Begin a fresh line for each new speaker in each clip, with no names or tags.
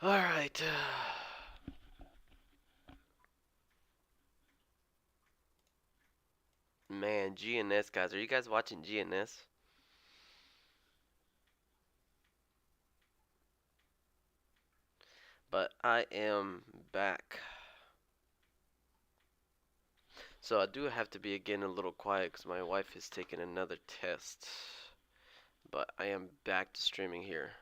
Alright. Man, GNS guys. Are you guys watching GNS? But I am back. So I do have to be again a little quiet because my wife is taking another test. But I am back to streaming here.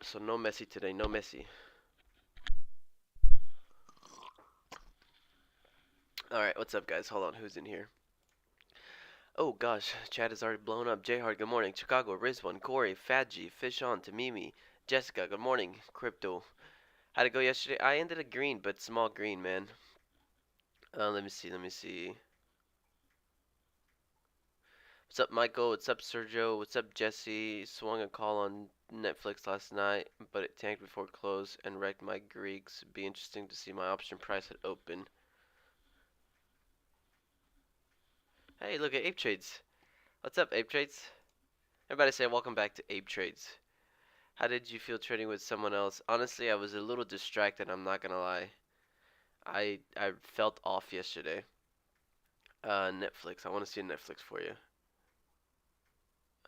So no messy today, no messy. Alright, what's up guys? Hold on, who's in here? Oh gosh, chat is already blown up. J-Hard, good morning. Chicago, Rizwan, Corey, Fadji, Fish on, Tamimi, Jessica, good morning. Crypto. How'd it go yesterday? I ended a green, but small green, man. Let me see. What's up, Michael? What's up, Sergio? What's up, Jesse? Swung a call on Netflix last night, but it tanked before close and wrecked my Greeks. Be interesting to see my option price at open. Hey, look at Ape Trades. What's up, Ape Trades? Everybody say welcome back to Ape Trades. How did you feel trading with someone else? Honestly, I was a little distracted, I'm not gonna lie. I felt off yesterday. Netflix. I want to see Netflix for you.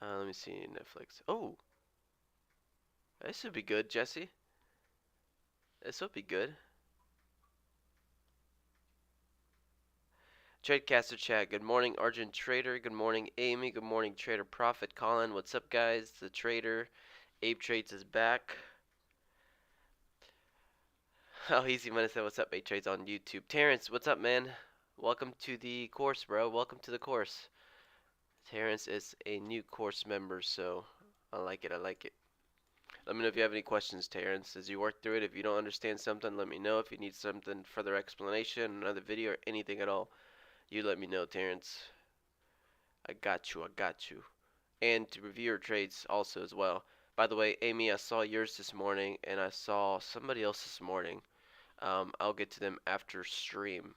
Let me see Netflix. Oh, this would be good, Jesse. This would be good. Tradecaster chat. Good morning, Argent Trader. Good morning, Amy. Good morning, Trader Profit. Colin, what's up, guys? The Trader. Ape Trades is back. How easy money said, what's up, Ape Trades on YouTube. Terrence, what's up, man? Welcome to the course, bro. Welcome to the course. Terrence is a new course member, so I like it. I like it. Let me know if you have any questions, Terrence. As you work through it, if you don't understand something, let me know. If you need something further explanation, another video, or anything at all, you let me know, Terrence. I got you. I got you. And to review your trades also as well. By the way, Amy, I saw yours this morning, and I saw somebody else this morning. I'll get to them after stream.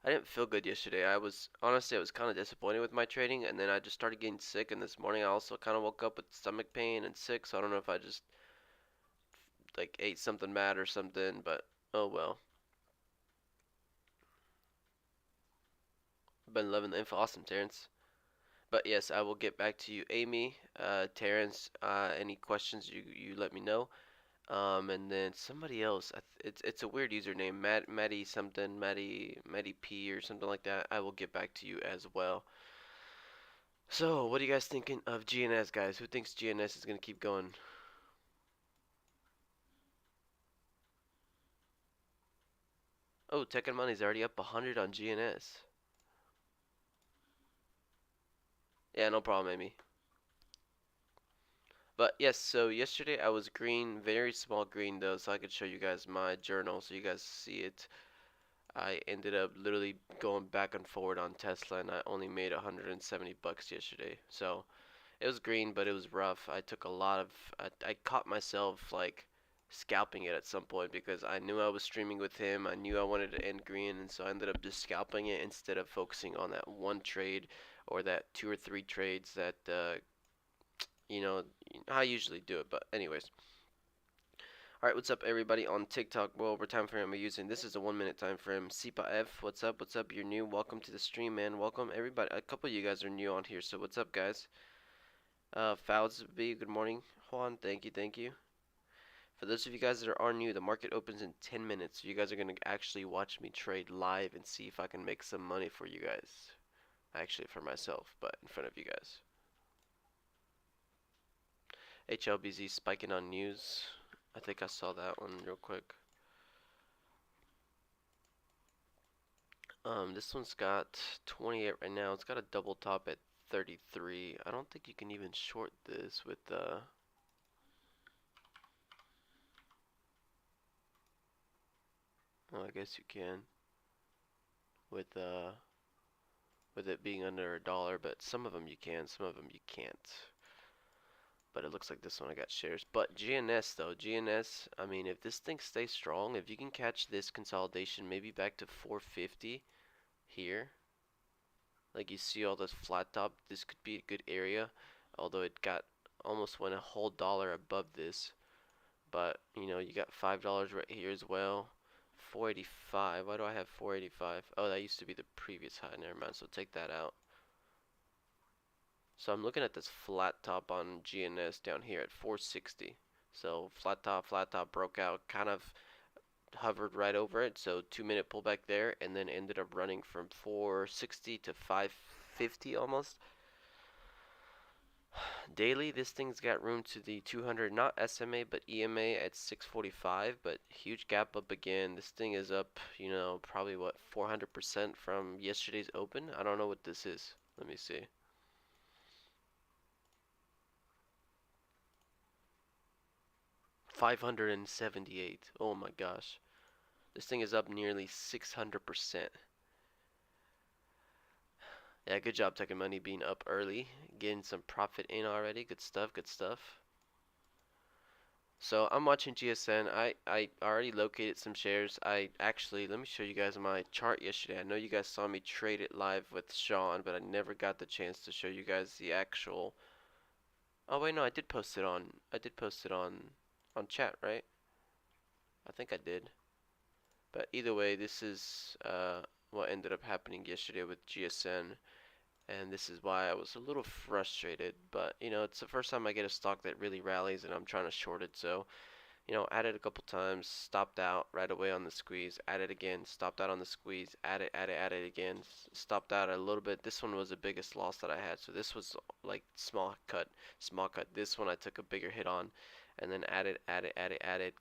I didn't feel good yesterday. I was kind of disappointed with my trading, and then I just started getting sick. And this morning, I also kind of woke up with stomach pain and sick. So I don't know if I just like ate something bad or something, but oh well. Been loving the info. Awesome, Terrence. But yes, I will get back to you, Amy, Terrence. Any questions you let me know. And then somebody else. It's a weird username, Maddie something, Maddie P or something like that. I will get back to you as well. So, what are you guys thinking of GNS, guys? Who thinks GNS is gonna keep going? Oh, Tech and Money's already up 100 on GNS. Yeah, no problem, Amy. But yes, so yesterday I was green, very small green though, so I could show you guys my journal so you guys see it. I ended up literally going back and forward on Tesla and I only made 170 bucks yesterday. So it was green, but it was rough. I took a lot of, I caught myself like scalping it at some point because I knew I was streaming with him. I knew I wanted to end green, and so I ended up just scalping it instead of focusing on that one trade or that two or three trades that you know, I usually do it. But anyways, all right, what's up, everybody on TikTok? Well, over time frame I'm using. This is a 1 minute time frame. Sipa F, what's up? What's up? You're new. Welcome to the stream, man. Welcome, everybody. A couple of you guys are new on here, so what's up, guys? Fouds B, good morning. Juan, thank you, thank you. For those of you guys that are new, the market opens in 10 minutes. So you guys are going to actually watch me trade live and see if I can make some money for you guys. Actually, for myself, but in front of you guys. HLBZ spiking on news. I think I saw that one real quick. This one's got 28 right now. It's got a double top at 33. I don't think you can even short this with well, I guess you can with it being under $1, but some of them you can, some of them you can't. But it looks like this one I got shares. But GNS though, GNS, I mean, if this thing stays strong, if you can catch this consolidation maybe back to 450 here, Like you see all this flat top, this could be a good area, although it got almost went a whole dollar above this. But you know, you got $5 right here as well. 485. Why do I have 485? Oh, that used to be the previous high. Never mind. So take that out. So I'm looking at this flat top on GNS down here at 460. So flat top broke out, kind of hovered right over it. So 2 minute pullback there, and then ended up running from 460 to 550 almost. Daily, this thing's got room to the 200, not SMA, but EMA at 645, but huge gap up again. This thing is up, you know, probably what, 400% from yesterday's open? I don't know what this is. Let me see. $578. Oh my gosh. This thing is up nearly 600%. Yeah, good job taking money being up early, getting some profit in already. Good stuff, good stuff. So I'm watching GSN. I already located some shares. I actually, let me show you guys my chart yesterday. I know you guys saw me trade it live with Sean, but I never got the chance to show you guys the actual. Oh wait, no, I did post it on chat, right? I think I did. But either way, this is what ended up happening yesterday with GSN, and this is why I was a little frustrated. But you know, it's the first time I get a stock that really rallies, and I'm trying to short it, so you know, added a couple times, stopped out right away on the squeeze, added again, stopped out on the squeeze, added again, stopped out a little bit. This one was the biggest loss that I had. So this was like small cut. This one I took a bigger hit on, and then added,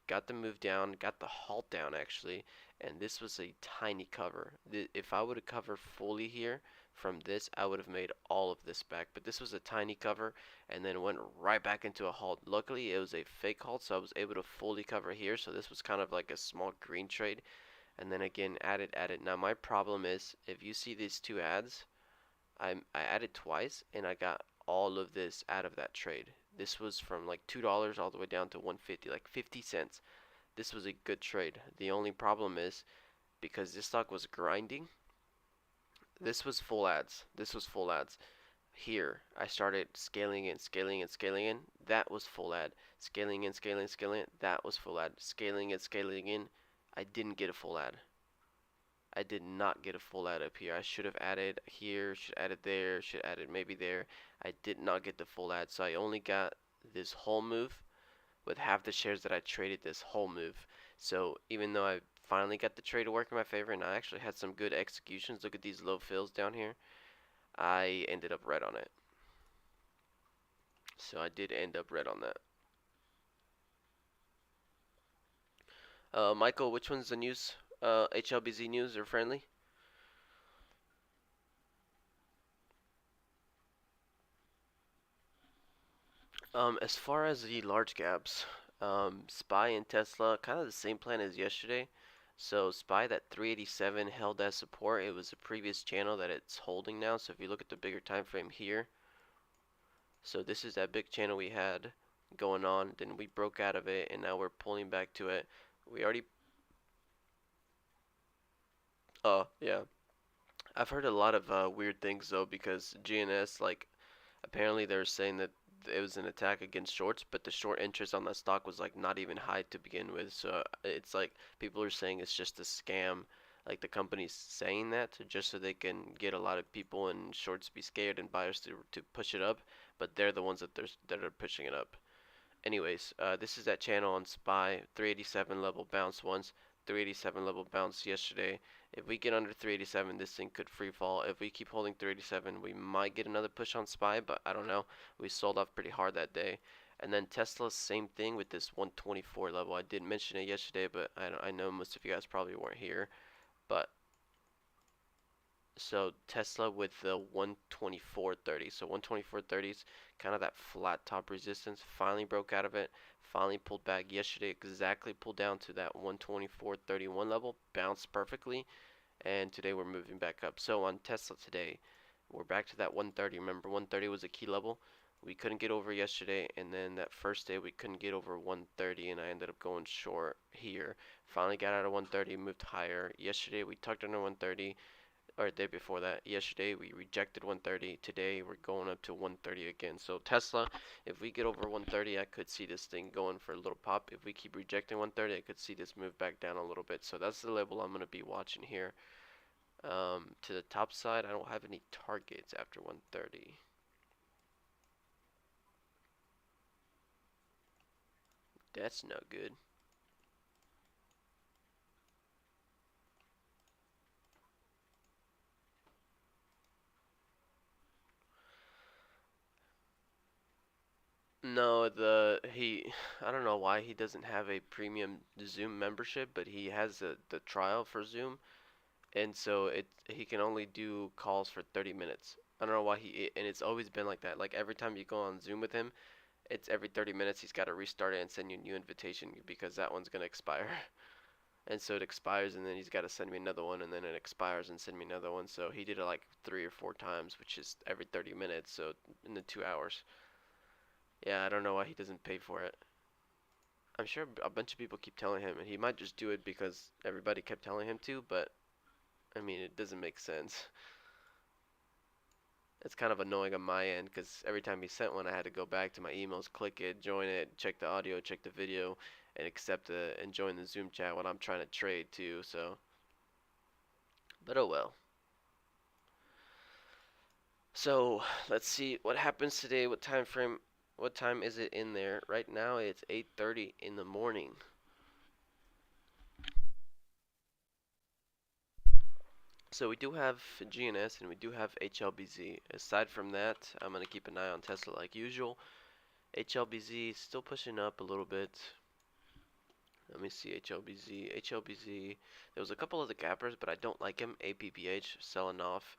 got the move down, got the halt down actually, and this was a tiny cover. If I would have covered fully here from this, I would have made all of this back, but this was a tiny cover and then went right back into a halt. Luckily, it was a fake halt, so I was able to fully cover here. So this was kind of like a small green trade, and then again added. Now my problem is if you see these two ads, I added twice, and I got all of this out of that trade. This was from like $2 all the way down to 150, like 50 cents. This was a good trade. The only problem is because this stock was grinding. This was full ads. This was full ads. Here I started scaling in, scaling in, scaling in. That was full ad. Scaling in, scaling, scaling in. That was full ad. Scaling in, scaling in. I didn't get a full ad. I did not get a full ad up here. I should have added here, should added there, should added maybe there. I did not get the full ad, so I only got this whole move with half the shares that I traded this whole move. So even though I finally got the trade to work in my favor and I actually had some good executions, look at these low fills down here, I ended up red on it. So I did end up red on that. Michael, which one's the news? HLBZ news or friendly? As far as the large gaps, SPY and Tesla, kind of the same plan as yesterday. So SPY that 387 held as support. It was a previous channel that it's holding now. So if you look at the bigger time frame here, so this is that big channel we had going on. Then we broke out of it, and now we're pulling back to it. We already, yeah. I've heard a lot of weird things though because GNS like apparently they're saying that it was an attack against shorts, but the short interest on that stock was like not even high to begin with. So it's like people are saying it's just a scam. Like the company's saying that just so they can get a lot of people and shorts be scared and buyers to push it up, but they're the ones that are pushing it up. Anyways, this is that channel on SPY. 387 level bounce once, 387 level bounce yesterday. If we get under 387, this thing could free fall. If we keep holding 387, we might get another push on SPY, but I don't know. We sold off pretty hard that day. And then Tesla, same thing with this 124 level. I did mention it yesterday, but I know most of you guys probably weren't here. But so Tesla with the 124.30. So 124.30 is kind of that flat top resistance. Finally broke out of it. Finally pulled back yesterday. Exactly pulled down to that 124.31 level. Bounced perfectly. And today we're moving back up. So on Tesla today, we're back to that 130. Remember 130 was a key level. We couldn't get over yesterday, and then that first day we couldn't get over 130, and I ended up going short here. Finally got out of 130, moved higher. Yesterday we tucked under 130, or day before that. Yesterday we rejected 130. Today we're going up to 130 again. So Tesla, if we get over 130, I could see this thing going for a little pop. If we keep rejecting 130, I could see this move back down a little bit. So that's the level I'm going to be watching here. To the top side, I don't have any targets after 130. That's no good. No, I don't know why he doesn't have a premium Zoom membership, but he has the trial for Zoom, and so he can only do calls for 30 minutes. I don't know why and it's always been like that. Like every time you go on Zoom with him, it's every 30 minutes he's got to restart it and send you a new invitation because that one's gonna expire. And so it expires, and then he's got to send me another one, and then it expires and send me another one. So he did it like 3 or 4 times, which is every 30 minutes, so in the 2 hours. Yeah, I don't know why he doesn't pay for it. I'm sure a bunch of people keep telling him, and he might just do it because everybody kept telling him to, but I mean, it doesn't make sense. It's kind of annoying on my end because every time he sent one, I had to go back to my emails, click it, join it, check the audio, check the video, and accept it and join the Zoom chat when I'm trying to trade too. So, but oh well. So let's see what happens today. What time frame? What time is it in there? Right now it's 8:30 in the morning. So we do have GNS and we do have HLBZ. Aside from that, I'm gonna keep an eye on Tesla like usual. HLBZ still pushing up a little bit. Let me see HLBZ. HLBZ. There was a couple of the gappers, but I don't like him. APPH selling off.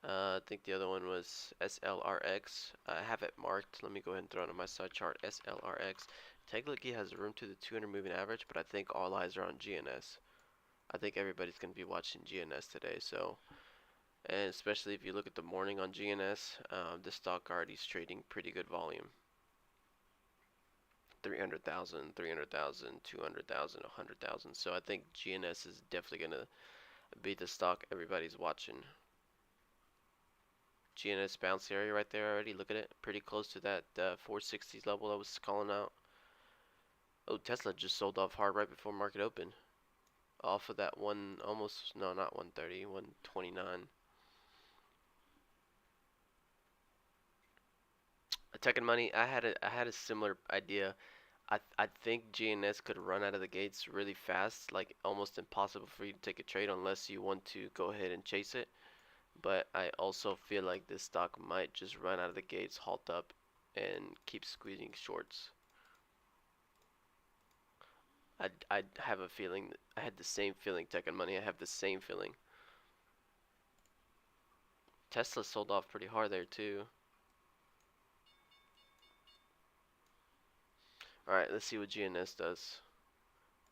I think the other one was SLRX. I have it marked. Let me go ahead and throw it on my side chart. SLRX. Technically has room to the 200 moving average, but I think all eyes are on GNS. I think everybody's going to be watching GNS today. So, and especially if you look at the morning on GNS, the stock already is trading pretty good volume. 300,000, 300,000, 200,000, 100,000. So I think GNS is definitely going to be the stock everybody's watching. GNS bounce area right there already. Look at it. Pretty close to that 460s level I was calling out. Oh, Tesla just sold off hard right before market open. Off of that one, almost, no, not 130, 129. Tech and Money, I had a similar idea. I think GNS could run out of the gates really fast, like almost impossible for you to take a trade unless you want to go ahead and chase it. But I also feel like this stock might just run out of the gates, halt up, and keep squeezing shorts. I have a feeling. I had the same feeling. Tech and Money. I have the same feeling. Tesla sold off pretty hard there too. All right, let's see what GNS does.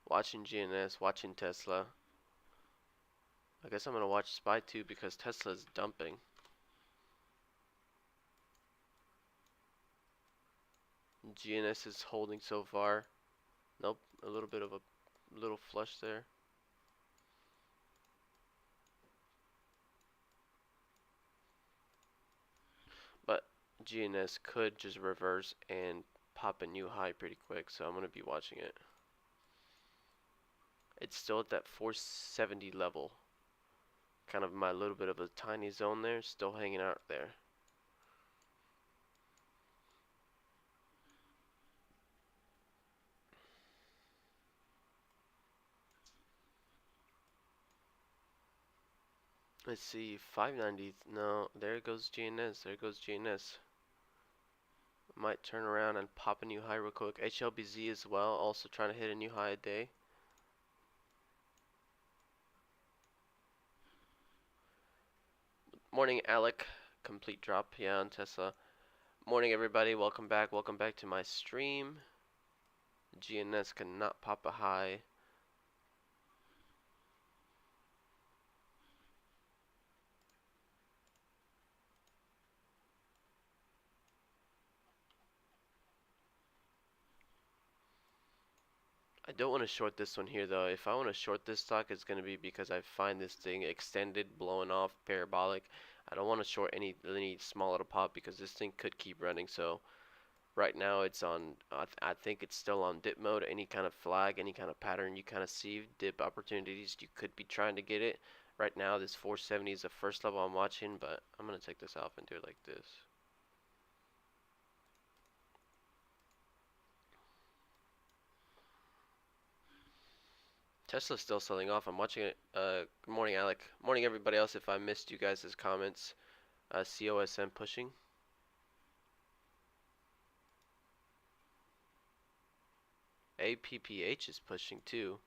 Watching GNS, watching Tesla. I guess I'm gonna watch SPY too because Tesla's dumping. GNS is holding so far. Nope, a little bit of a little flush there. But GNS could just reverse and pop a new high pretty quick, so I'm going to be watching it. It's still at that 470 level. Kind of my little bit of a tiny zone there, still hanging out there. Let's see, 590. No, there goes GNS. There goes GNS. Might turn around and pop a new high real quick. HLBZ as well, also trying to hit a new high a day. Morning, Alec. Complete drop, yeah, on Tesla. Morning, everybody. Welcome back. Welcome back to my stream. GNS cannot pop a high. I don't want to short this one here though. If I want to short this stock, it's going to be because I find this thing extended, blowing off, parabolic. I don't want to short any small little pop because this thing could keep running. So right now it's on, I think it's still on dip mode. Any kind of flag, any kind of pattern you kind of see, dip opportunities, you could be trying to get it. Right now this 470 is the first level I'm watching, but I'm going to take this off and do it like this. Tesla's still selling off. I'm watching it. Good morning, Alec. Morning, everybody else. If I missed you guys' comments, COSM pushing. APPH is pushing too.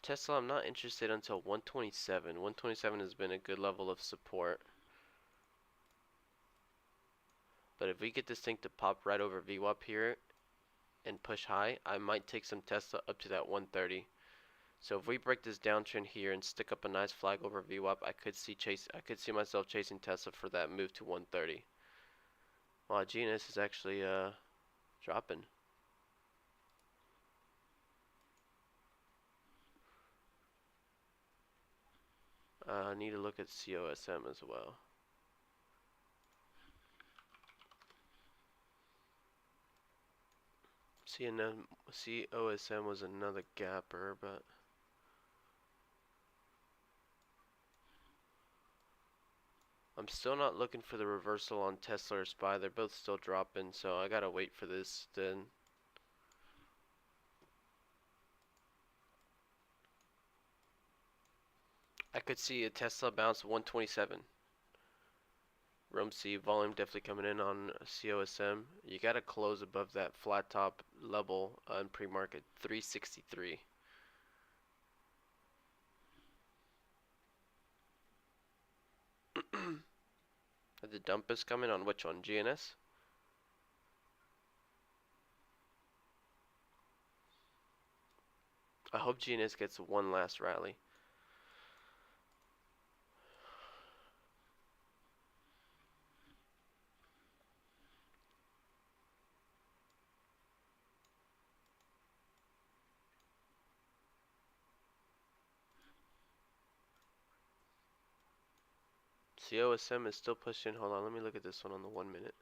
Tesla, I'm not interested until 127. 127 has been a good level of support. But if we get this thing to pop right over VWAP here and push high, I might take some Tesla up to that 130. So if we break this downtrend here and stick up a nice flag over VWAP, I could see myself chasing Tesla for that move to 130. Wow, GNS is actually dropping. I need to look at COSM as well. COSM was another gapper, but I'm still not looking for the reversal on Tesla or SPY. They're both still dropping, so I gotta wait for this then. I could see a Tesla bounce 127. Room C volume definitely coming in on COSM. You gotta close above that flat top level in pre-market 363. The dump is coming on which one? GNS? I hope GNS gets one last rally. COSM is still pushing. Hold on, let me look at this one on the 1 minute.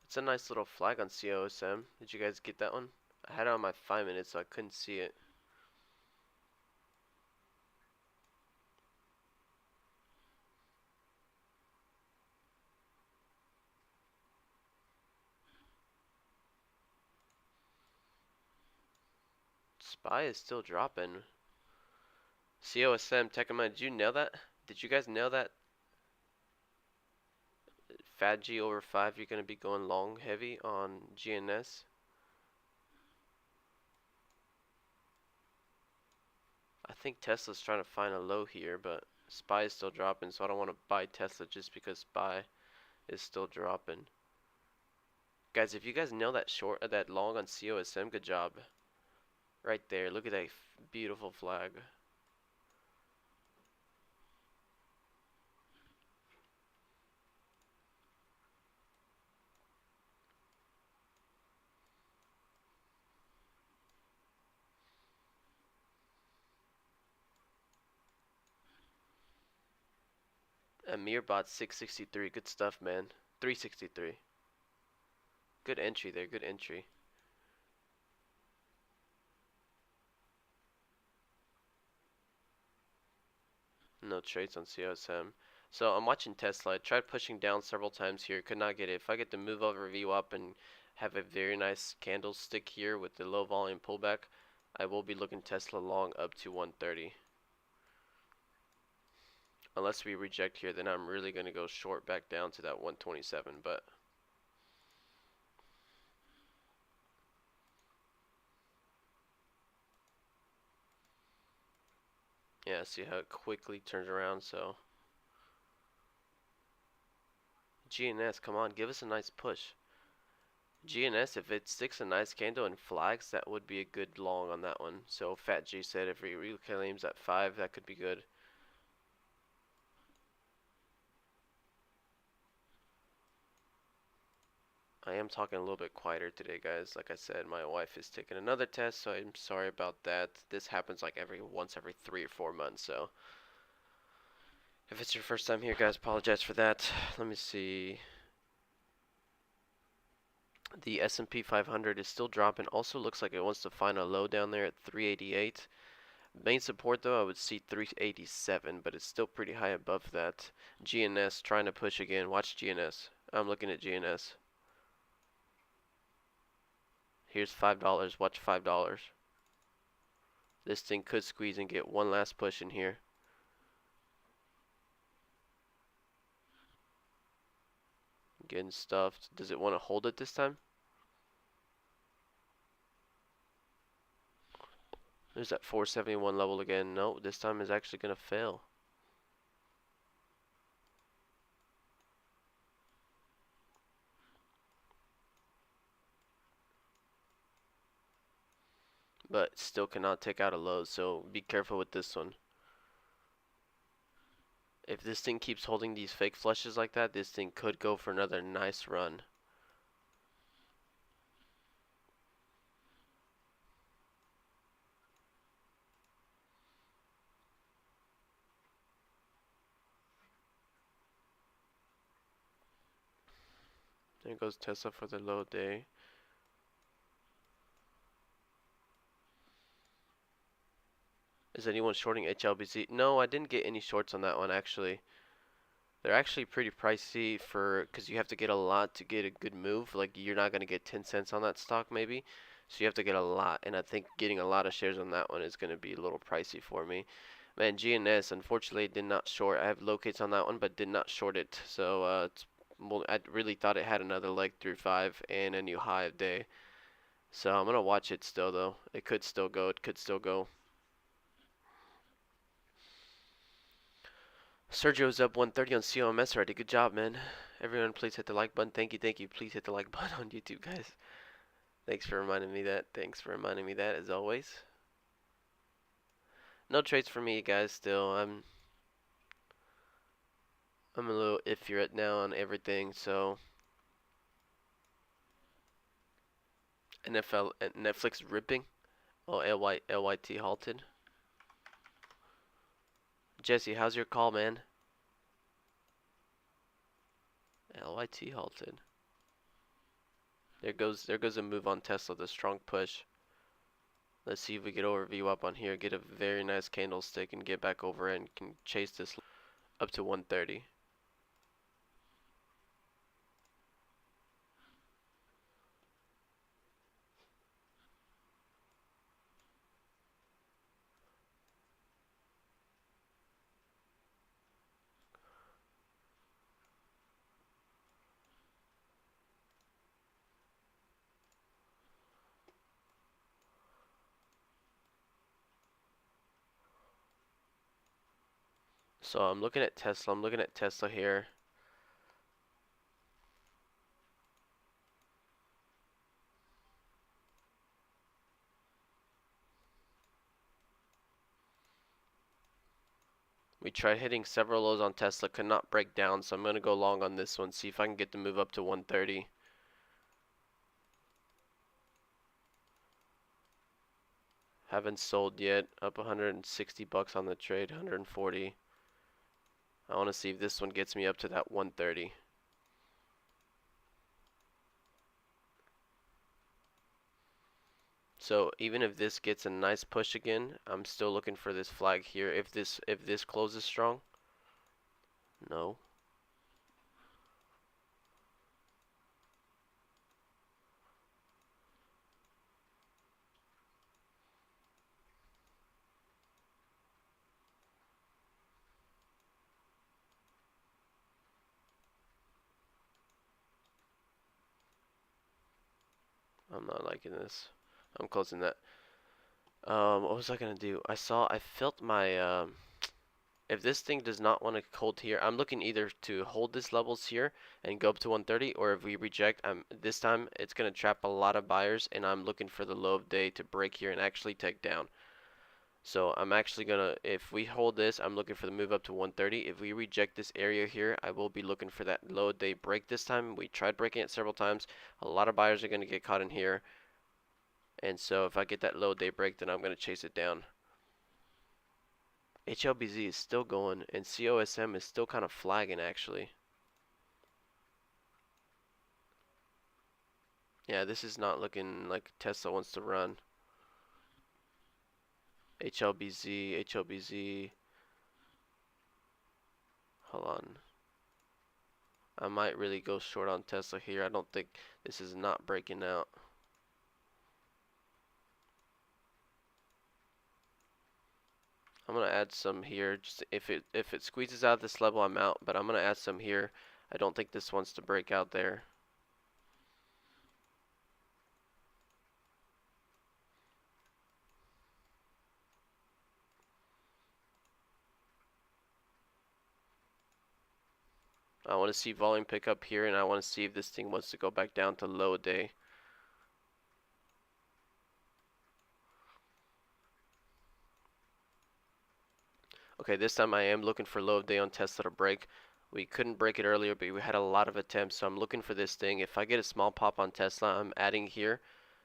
It's a nice little flag on COSM. Did you guys get that one? I had it on my 5 minutes, so I couldn't see it. SPY is still dropping. COSM, Tekama, did you nail that? Did you guys nail that? Fat G over 5, you're going to be going long heavy on GNS. I think Tesla's trying to find a low here, but SPY is still dropping, so I don't want to buy Tesla just because SPY is still dropping. Guys, if you guys nail that short, that long on COSM, good job. Right there, look at that beautiful flag. Amir bought 663. Good stuff, man. 363. Good entry there. Good entry. No trades on COSM. So I'm watching Tesla. I tried pushing down several times here. Could not get it. If I get to move over VWAP and have a very nice candlestick here with the low volume pullback, I will be looking Tesla long up to 130. Unless we reject here, then I'm really going to go short back down to that 127. But yeah, see how it quickly turns around. So GNS, come on, give us a nice push. GNS, if it sticks a nice candle and flags, that would be a good long on that one. So Fat G said if he reclaims at 5, that could be good. I am talking a little bit quieter today, guys. Like I said, my wife is taking another test, so I'm sorry about that. This happens like once every 3 or 4 months, so if it's your first time here, guys, apologize for that. Let me see. The S&P 500 is still dropping. Also looks like it wants to find a low down there at 388. Main support though, I would see 387, but it's still pretty high above that. GNS trying to push again. Watch GNS. I'm looking at GNS. Here's $5. Watch $5. This thing could squeeze and get one last push in here. Getting stuffed. Does it want to hold it this time? There's that 471 level again. No, this time is actually going to fail. But still cannot take out a low, so be careful with this one. If this thing keeps holding these fake flushes like that, this thing could go for another nice run. There goes Tesla for the low day. Is anyone shorting HLBC? No, I didn't get any shorts on that one actually. They're actually pretty pricey because you have to get a lot to get a good move. Like you're not going to get 10 cents on that stock maybe. So you have to get a lot, and I think getting a lot of shares on that one is going to be a little pricey for me. Man, GNS unfortunately did not short. I have locates on that one, but did not short it. So well, I really thought it had another leg through 5 and a new high of day. So I'm going to watch it still though. It could still go. It could still go. Sergio's up 130 on COMS already. Good job, man. Everyone, please hit the like button. Thank you, thank you. Please hit the like button on YouTube, guys. Thanks for reminding me that. Thanks for reminding me that, as always. No trades for me, guys. Still, I'm a little iffy right now on everything. So, NFL, Netflix ripping. Oh, LYT halted. Jesse, how's your call, man? LYT halted. There goes a move on Tesla. The strong push. Let's see if we get overview up on here, get a very nice candlestick, and get back over and can chase this up to 130. So I'm looking at Tesla. I'm looking at Tesla here. We tried hitting several lows on Tesla, could not break down, so I'm going to go long on this one, see if I can get the move up to 130. Haven't sold yet, up 160 bucks on the trade, 140. I want to see if this one gets me up to that 130. So even if this gets a nice push again, I'm still looking for this flag here. If this closes strong, no. I'm not liking this. I'm closing that. What was I gonna do? I felt my if this thing does not want to hold here, I'm looking either to hold this levels here and go up to 130, or if we reject, this time it's gonna trap a lot of buyers, and I'm looking for the low of day to break here and actually take down. So I'm actually gonna, if we hold this, I'm looking for the move up to 130. If we reject this area here, I will be looking for that low day break this time. We tried breaking it several times. A lot of buyers are gonna get caught in here. And so if I get that low day break, then I'm gonna chase it down. HLBZ is still going, and COSM is still kind of flagging actually. Yeah, this is not looking like Tesla wants to run. HLBZ. Hold on. I might really go short on Tesla here. I don't think this is not breaking out. I'm gonna add some here. Just if it squeezes out this level, I'm out. But I'm gonna add some here. I don't think this wants to break out there. I want to see volume pick up here, and I want to see if this thing wants to go back down to low day. Okay, this time I am looking for low of day on Tesla to break. We couldn't break it earlier, but we had a lot of attempts, so I'm looking for this thing. If I get a small pop on Tesla, I'm adding here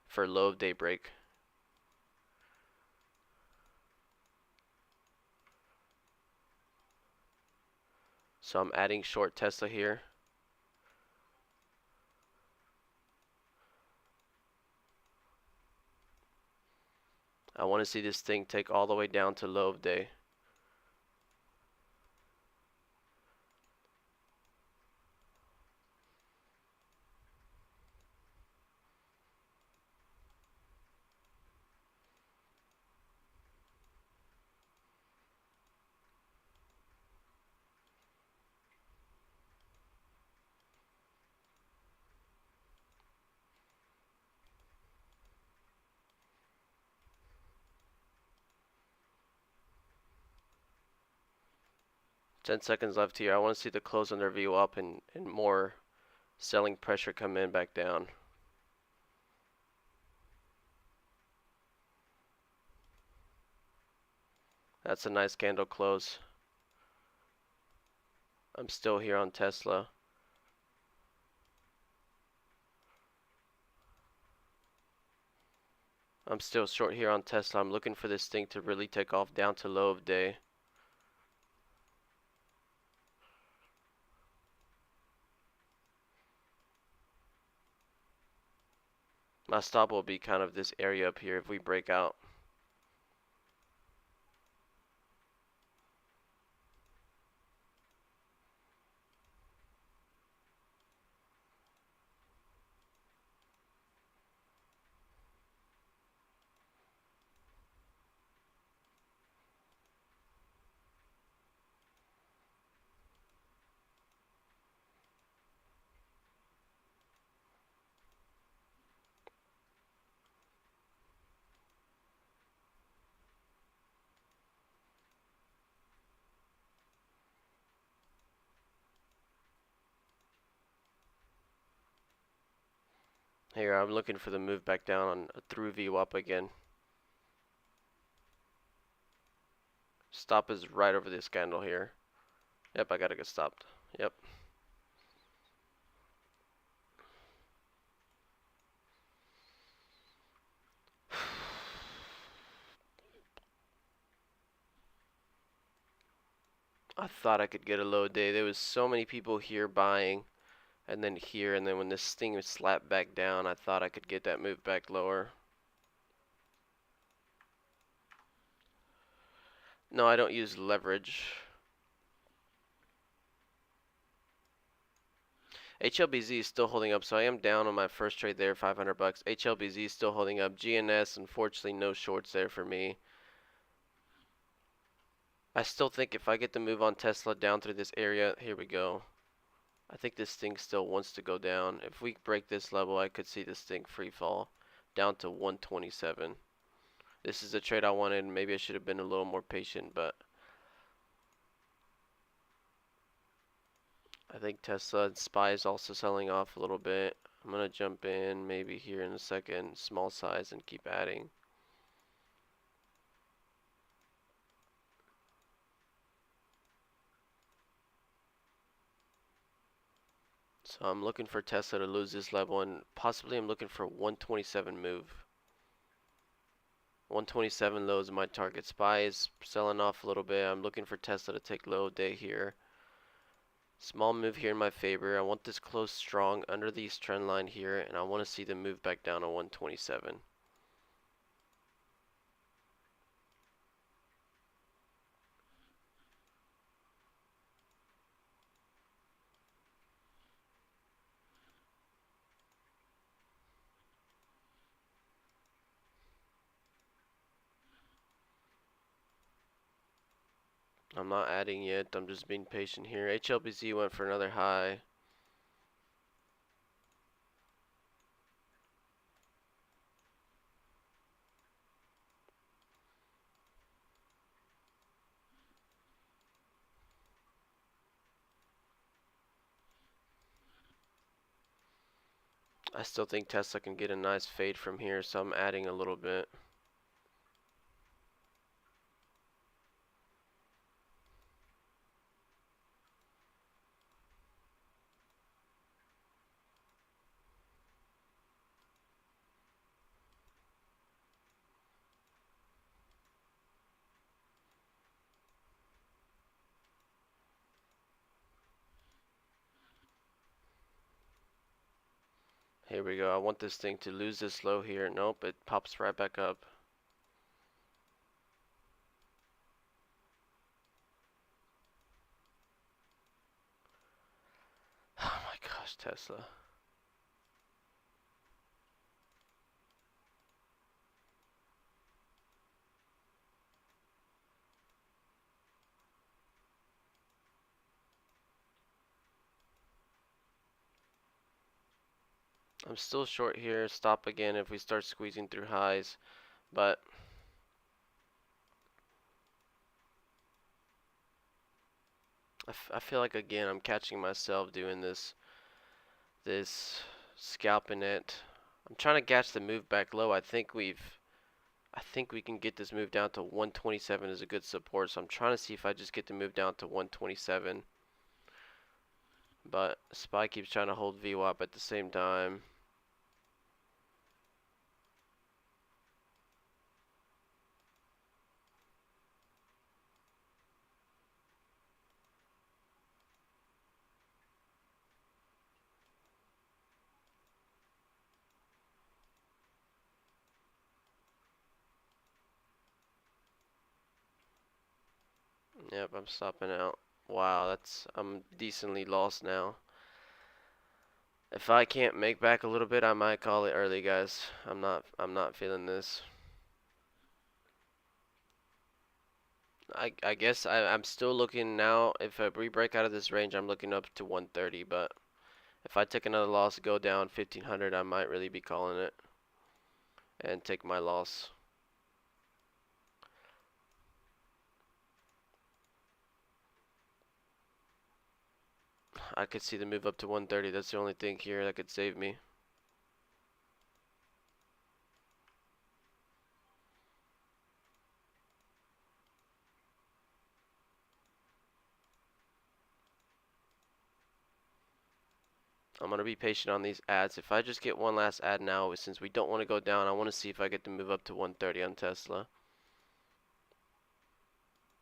for low of day break. So I'm adding short Tesla here. I want to see this thing take all the way down to low of day. Ten seconds left here. I want to see the close under view up and more selling pressure come in back down. That's a nice candle close. I'm still here on Tesla. I'm still short here on Tesla. I'm looking for this thing to really take off down to low of day. My stop will be kind of this area up here if we break out. Here, I'm looking for the move back down on a through view up again. Stop is right over this candle here. Yep, I gotta get stopped. Yep. I thought I could get a low day. There was so many people here buying, and then here, and then when this thing was slapped back down, I thought I could get that move back lower. No, I don't use leverage. HLBZ is still holding up, so I am down on my first trade there, 500 bucks. HLBZ is still holding up. GNS, unfortunately, no shorts there for me. I still think if I get the move on Tesla down through this area, here we go. I think this thing still wants to go down. If we break this level, I could see this thing free fall down to 127. This is the trade I wanted. Maybe I should have been a little more patient, but I think Tesla and SPY is also selling off a little bit. I'm going to jump in maybe here in a second, small size, and keep adding. So I'm looking for Tesla to lose this level, and possibly I'm looking for 127 move. 127 low is my target. SPY is selling off a little bit. I'm looking for Tesla to take low day here. Small move here in my favor. I want this close strong under these trend line here, and I want to see them move back down to 127. I'm not adding yet. I'm just being patient here. HLBZ went for another high. I still think Tesla can get a nice fade from here, so I'm adding a little bit. Here we go. I want this thing to lose this low here. Nope, it pops right back up. Oh my gosh, Tesla. I'm still short here. Stop again if we start squeezing through highs. But I feel like again I'm catching myself doing this scalping it. I'm trying to catch the move back low. I think we can get this move down to 127 as a good support. So I'm trying to see if I just get the move down to 127. But SPY keeps trying to hold VWAP at the same time. Yep, I'm stopping out. Wow, I'm decently lost now. If I can't make back a little bit, I might call it early, guys. I'm not feeling this. I guess I'm still looking now. If we break out of this range, I'm looking up to 130. But if I take another loss, go down 1500, I might really be calling it and take my loss. I could see the move up to 130. That's the only thing here that could save me. I'm going to be patient on these ads. If I just get one last ad now, since we don't want to go down, I want to see if I get to move up to 130 on Tesla.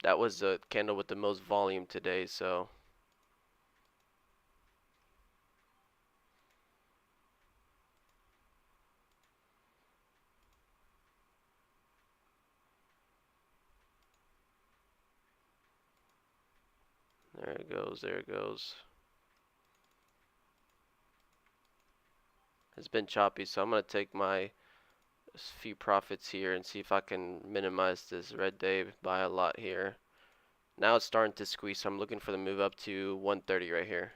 That was the candle with the most volume today, so there it goes, there it goes. It's been choppy, so I'm going to take my few profits here and see if I can minimize this red day by a lot here. Now it's starting to squeeze, so I'm looking for the move up to 130 right here.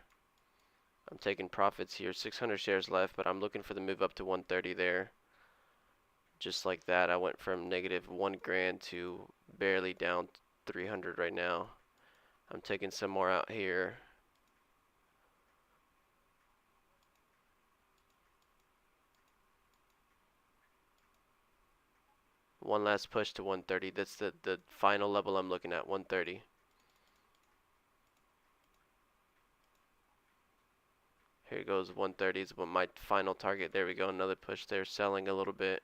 I'm taking profits here, 600 shares left, but I'm looking for the move up to 130 there. Just like that, I went from negative 1 grand to barely down 300 right now. I'm taking some more out here. One last push to 130. That's the final level I'm looking at, 130. Here goes 130 is what my final target. There we go. Another push there, selling a little bit.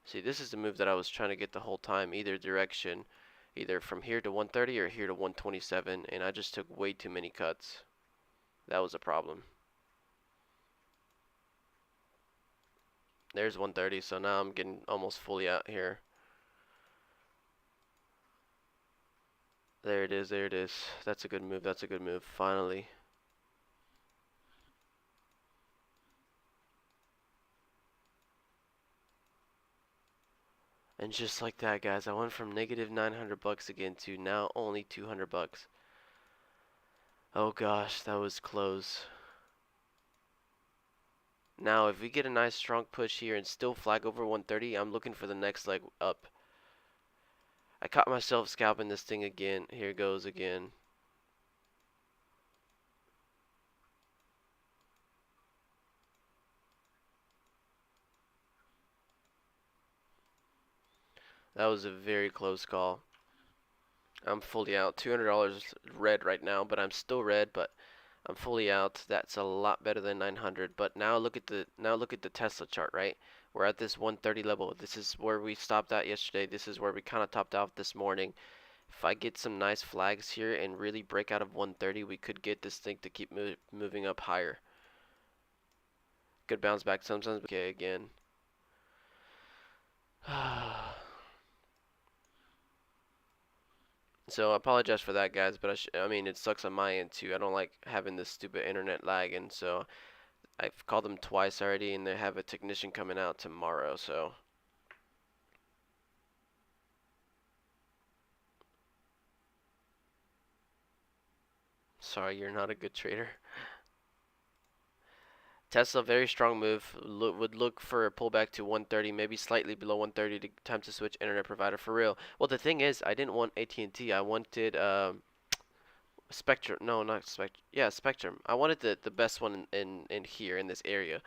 See, this is the move that I was trying to get the whole time, either direction, either from here to 130 or here to 127, and I just took way too many cuts. That was a problem. There's 130, so now I'm getting almost fully out here. There it is, there it is. That's a good move, that's a good move, finally. And just like that, guys, I went from negative 900 bucks again to now only 200 bucks. Oh gosh, that was close. Now, if we get a nice strong push here and still flag over 130, I'm looking for the next leg up. I caught myself scalping this thing again. Here goes again. That was a very close call. I'm fully out. $200 red right now, but I'm still red, but I'm fully out. That's a lot better than 900. But now look at the Tesla chart, right? We're at this 130 level. This is where we stopped at yesterday. This is where we kind of topped out this morning. If I get some nice flags here and really break out of 130, we could get this thing to keep moving up higher. Good bounce back sometimes. Okay, again. So I apologize for that, guys, but I mean, it sucks on my end too. I don't like having this stupid internet lag, and so I've called them twice already, and they have a technician coming out tomorrow, so. Sorry, you're not a good trader. Tesla, very strong move. Would look for a pullback to 130, maybe slightly below 130 to time to switch internet provider for real. Well, the thing is, I didn't want AT&T. I wanted Spectrum. No, not Spectrum. Yeah, Spectrum. I wanted the best one in here in this area.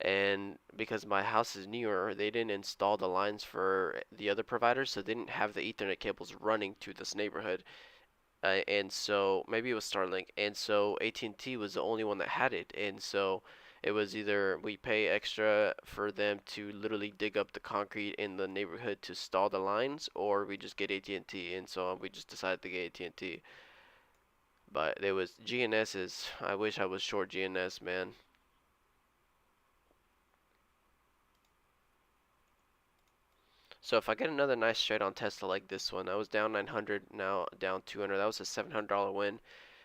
And because my house is newer, they didn't install the lines for the other providers, so they didn't have the Ethernet cables running to this neighborhood. And so maybe it was Starlink, and so AT&T was the only one that had it, and so it was either we pay extra for them to literally dig up the concrete in the neighborhood to stall the lines, or we just get AT&T, and so we just decided to get AT&T. But it was GNS's. I wish I was short GNS, man. So if I get another nice trade on Tesla like this one, I was down 900, now down 200. That was a $700 win.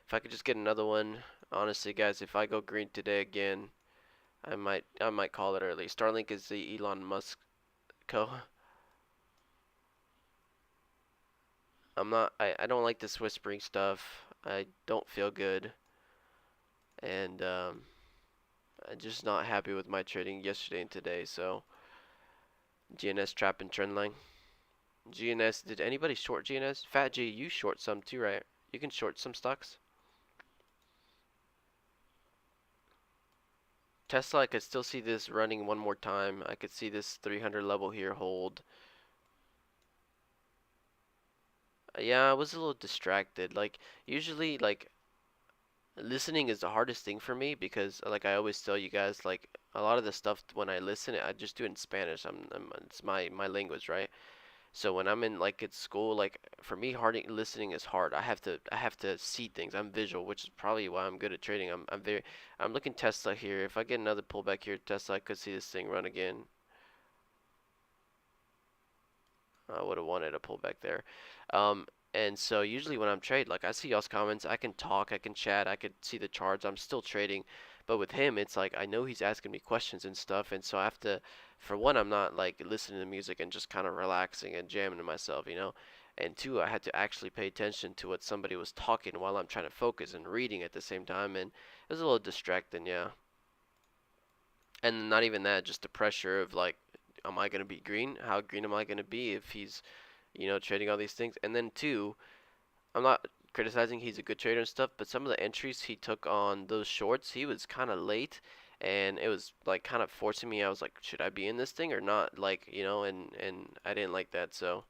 If I could just get another one, honestly, guys, if I go green today again, I might call it early. Starlink is the Elon Musk co. I don't like this whispering stuff. I don't feel good, and I'm just not happy with my trading yesterday and today. So GNS trap and trend line. GNS, did anybody short GNS? Fat G, you short some too, right? You can short some stocks. Tesla, I could still see this running one more time. I could see this 300 level here hold. Yeah, I was a little distracted. Like, usually, like, listening is the hardest thing for me because, like I always tell you guys, like, a lot of the stuff when I listen, I just do it in Spanish. It's my language, right? So when I'm in like at school, like for me, hard listening is hard. I have to see things. I'm visual, which is probably why I'm good at trading. I'm looking Tesla here. If I get another pullback here, Tesla, I could see this thing run again. I would have wanted a pullback there. Um, and so usually when I'm trading, like I see y'all's comments, I can talk, I can chat, I could see the charts. I'm still trading, but with him, it's like I know he's asking me questions and stuff, and so I have to. For one, I'm not like listening to music and just kind of relaxing and jamming to myself, you know. And two, I had to actually pay attention to what somebody was talking while I'm trying to focus and reading at the same time, and it was a little distracting, yeah. And not even that, just the pressure of like, am I gonna be green? How green am I gonna be if he's, trading all these things? And then two, I'm not criticizing he's a good trader and stuff, but some of the entries he took on those shorts, he was kind of late, and it was like kind of forcing me. I was like, should I be in this thing or not? Like, and I didn't like that. So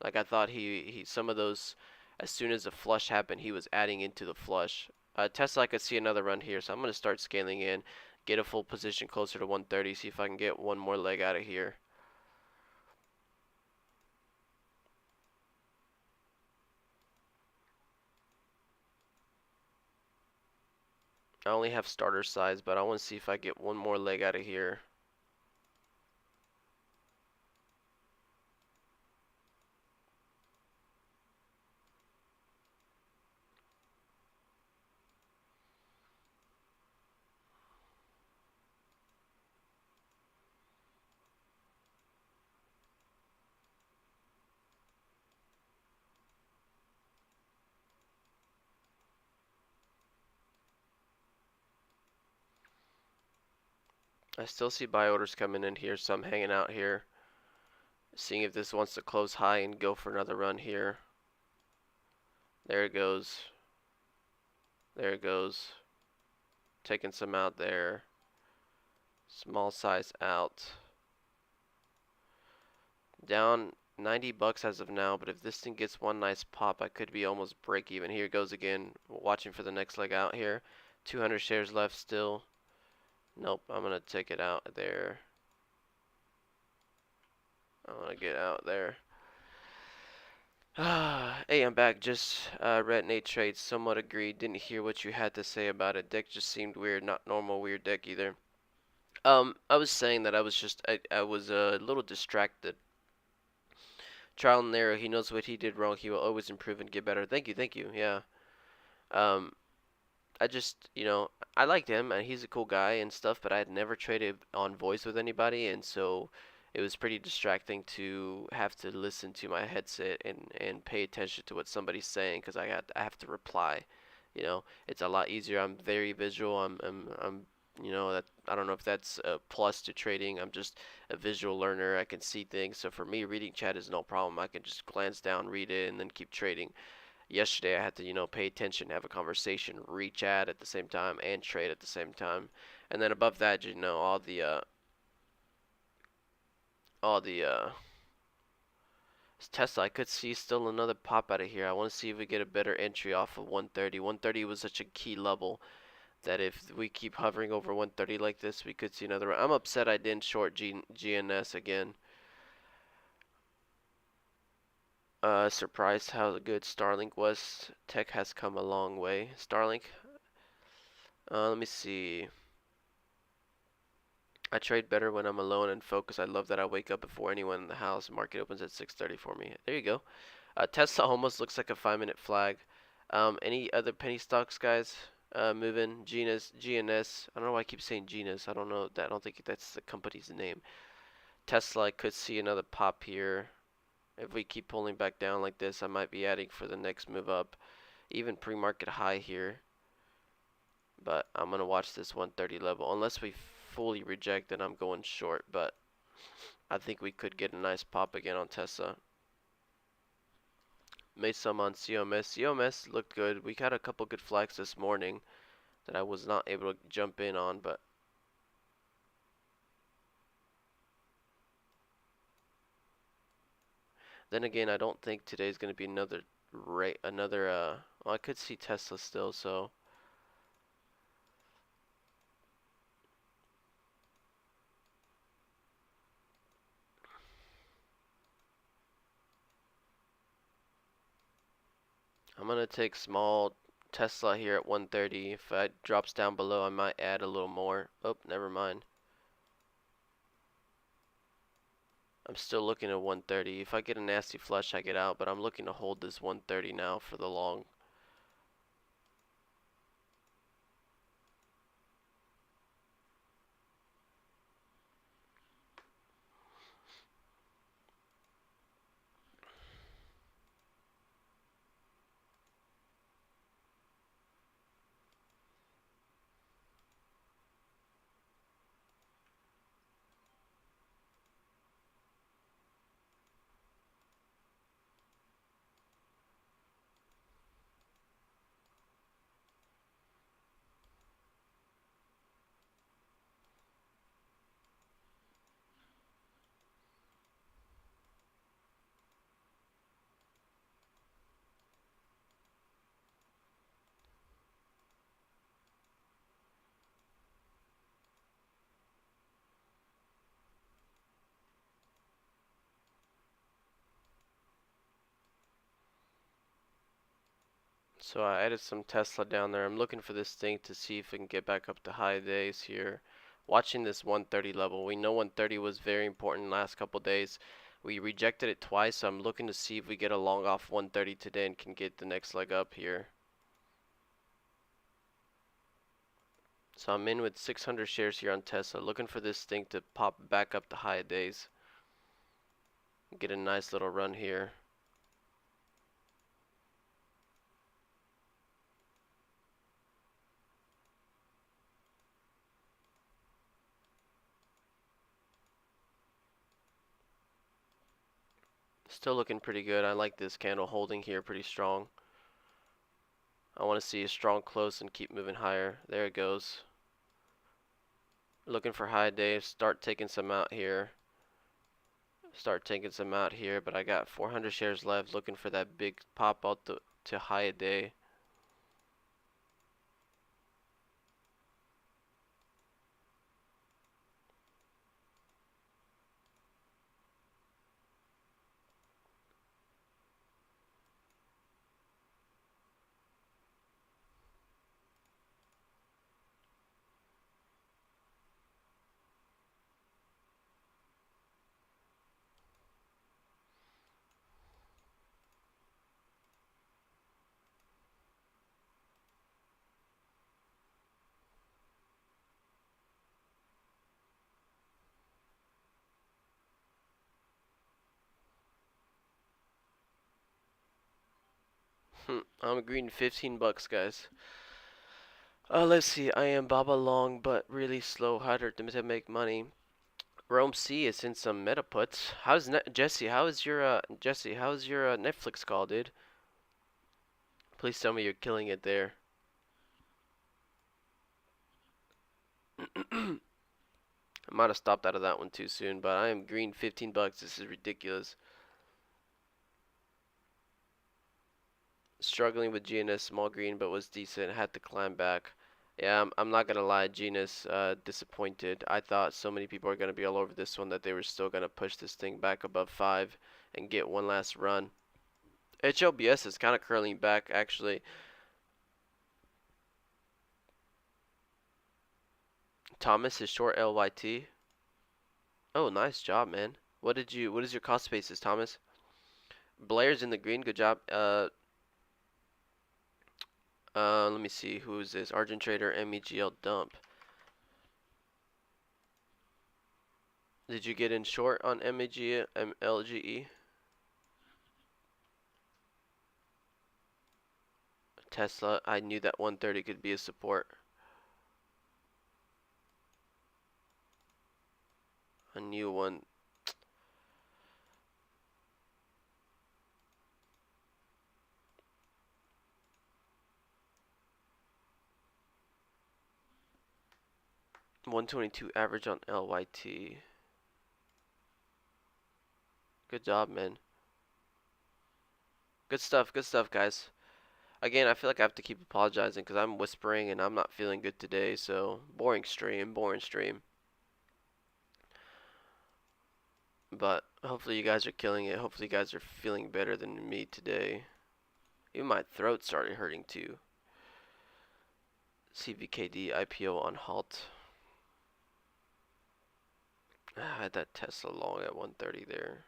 like I thought he some of those As soon as the flush happened, he was adding into the flush. Tesla, I could see another run here, so I'm going to start scaling in, get a full position closer to 130, see if I can get one more leg out of here. I only have starter size, but I want to see if I get one more leg out of here. I still see buy orders coming in here, so I'm hanging out here, seeing if this wants to close high and go for another run here. There it goes. There it goes. Taking some out there. Small size out. Down 90 bucks as of now, but if this thing gets one nice pop, I could be almost break even. Here it goes again, watching for the next leg out here. 200 shares left still. Nope, I'm gonna take it out there. I'm gonna get out there. Hey, I'm back. Just read Nate trades. Somewhat agreed. Didn't hear what you had to say about it. Deck just seemed weird. Not normal weird deck either. I was saying that I was a little distracted. Trial and error. He knows what he did wrong. He will always improve and get better. Thank you, thank you. Yeah. Um, I just, I liked him and he's a cool guy and stuff, but I had never traded on voice with anybody, and so it was pretty distracting to have to listen to my headset and pay attention to what somebody's saying because I have to reply. It's a lot easier. I'm very visual. That I don't know if that's a plus to trading. I'm just a visual learner. I can see things. So for me, reading chat is no problem. I can just glance down, read it, and then keep trading. Yesterday I had to, pay attention, have a conversation, reach out at the same time, and trade at the same time. And then above that, all the Tesla, I could see still another pop out of here. I want to see if we get a better entry off of 130. 130 was such a key level that if we keep hovering over 130 like this, we could see another. I'm upset I didn't short GNS again. Surprised how good Starlink was. Tech has come a long way. Starlink. Let me see. I trade better when I'm alone and focused. I love that I wake up before anyone in the house. Market opens at 6:30 for me. There you go. Tesla almost looks like a 5-minute flag. Any other penny stocks, guys? Moving. GNS. I don't know why I keep saying GNS. I don't know. I don't think that's the company's name. Tesla, I could see another pop here. If we keep pulling back down like this, I might be adding for the next move up. Even pre-market high here. But I'm going to watch this 130 level. Unless we fully reject, then I'm going short. But I think we could get a nice pop again on Tesla. Made some on COMS. COMS looked good. We got a couple good flags this morning that I was not able to jump in on, but then again, I don't think today's going to be another well, I could see Tesla still, so I'm going to take small Tesla here at 130. If it drops down below, I might add a little more. Oh, never mind. I'm still looking at 130. If I get a nasty flush, I get out, but I'm looking to hold this 130 now for the long. So I added some Tesla down there. I'm looking for this thing to see if we can get back up to high days here. Watching this 130 level. We know 130 was very important last couple days. We rejected it twice, so I'm looking to see if we get a long off 130 today and can get the next leg up here. So I'm in with 600 shares here on Tesla, looking for this thing to pop back up to high days. Get a nice little run here. Still looking pretty good. I like this candle holding here pretty strong. I want to see a strong close and keep moving higher. There it goes. Looking for high days. Start taking some out here. But I got 400 shares left. Looking for that big pop out to high a day. I'm green 15 bucks, guys. Let's see. I am Baba Long, but really slow harder to make money. Rome C is in some meta puts. How's Jesse? How's your Netflix call, dude? Please tell me you're killing it there. I might have stopped out of that one too soon, but I am green 15 bucks. This is ridiculous. Struggling with GNS small green, but was decent. Had to climb back. Yeah, I'm not gonna lie, Genus, disappointed. I thought so many people are gonna be all over this one that they were still gonna push this thing back above 5 and get one last run. HLBS is kind of curling back, actually. Thomas is short LYT. Oh, nice job, man. What is your cost basis, Thomas? Blair's in the green. Good job. Let me see. Who is this? Argent Trader MEGL dump. Did you get in short on MEG LGE? Tesla. I knew that 130 could be a support. A new one. $122 average on LYT. Good job, man. Good stuff, guys. Again, I feel like I have to keep apologizing because I'm whispering and I'm not feeling good today, so boring stream. But hopefully you guys are killing it. Hopefully you guys are feeling better than me today. Even my throat started hurting too. CVKD IPO on halt. I had that Tesla long at 130 there.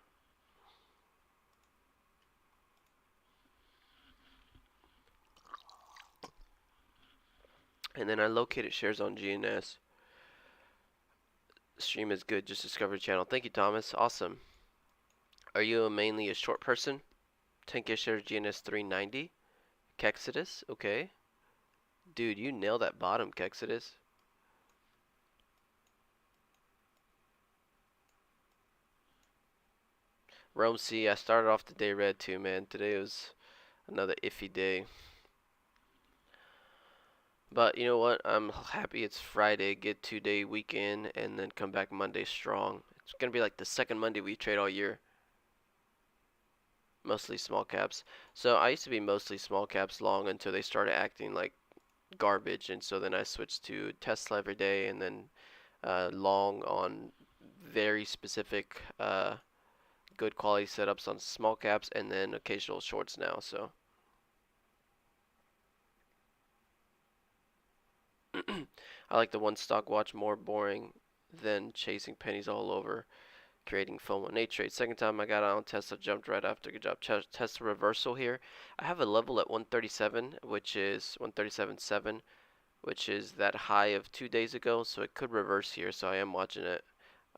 And then I located shares on GNS. Stream is good, just discovered channel. Thank you, Thomas. Awesome. Are you mainly a short person? 10k shares GNS 390. Kexidus, okay. Dude, you nailed that bottom, Kexidus. Rome C, I started off the day red too, man. Today was another iffy day. But you know what? I'm happy it's Friday, get 2-day weekend, and then come back Monday strong. It's gonna be like the second Monday we trade all year. Mostly small caps. So I used to be mostly small caps long until they started acting like garbage, and so then I switched to Tesla every day, and then long on very specific good quality setups on small caps, and then occasional shorts now. So I like the one stock watch, more boring than chasing pennies all over, creating FOMO. Nate trade. Second time I got on Tesla, jumped right after. Good job. Tesla reversal here. I have a level at 137, which is 137.7, which is that high of 2 days ago. So it could reverse here. So I am watching it,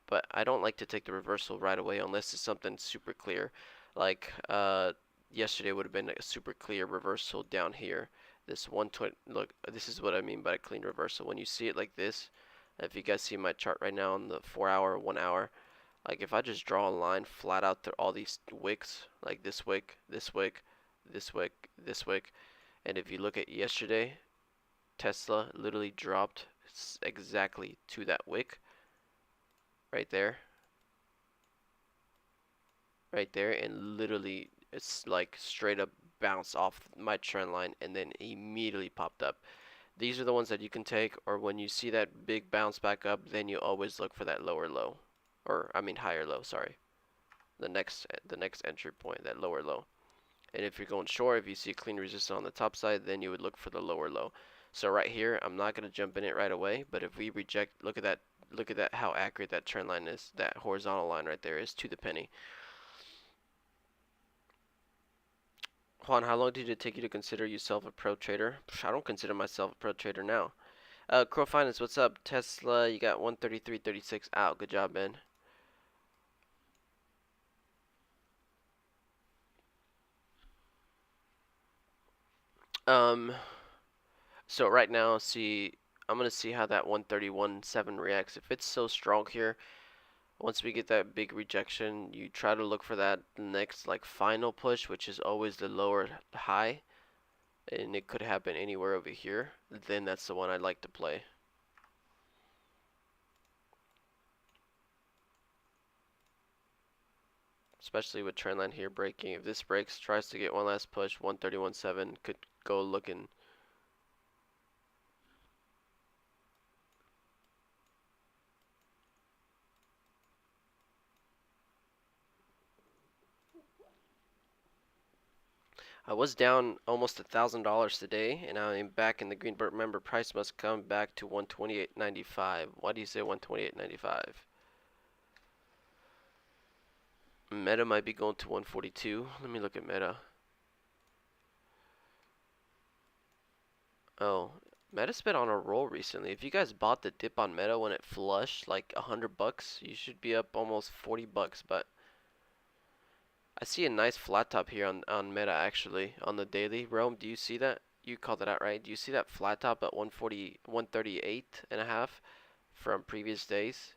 but I don't like to take the reversal right away unless it's something super clear. Like yesterday would have been a super clear reversal down here. This 120, look, this is what I mean by a clean reversal. When you see it like this, if you guys see my chart right now on the 4 hour, 1 hour, like if I just draw a line flat out through all these wicks, like this wick, this wick, this wick, this wick, and if you look at yesterday, Tesla literally dropped exactly to that wick right there, right there, and literally it's like straight up bounced off my trend line and then immediately popped up. These are the ones that you can take, or when you see that big bounce back up, then you always look for that lower low, or I mean higher low, sorry. The next entry point, that lower low. And if you're going short, if you see clean resistance on the top side, then you would look for the lower low. So right here, I'm not gonna jump in it right away, but if we reject, look at that, how accurate that trend line is. That horizontal line right there is to the penny. Juan, how long did it take you to consider yourself a pro trader? I don't consider myself a pro trader now. Crow Finance, what's up? Tesla, you got 133.36 out. Good job, man. Um, so right now, see, I'm gonna see how that 131.7 reacts. If it's so strong here, once we get that big rejection, you try to look for that next like final push, which is always the lower high, and it could happen anywhere over here. Then that's the one I'd like to play. Especially with trendline here breaking. If this breaks, tries to get one last push, 131.7 could go looking. I was down almost $1,000 today, and I am back in the green. But remember, price must come back to 128.95. Why do you say 128.95? Meta might be going to 142. Let me look at Meta. Oh, Meta's been on a roll recently. If you guys bought the dip on Meta when it flushed like $100, you should be up almost $40. But I see a nice flat top here on Meta actually on the daily. Rome, do you see that? You called it out, right? Do you see that flat top at 140, 138 and a half from previous days?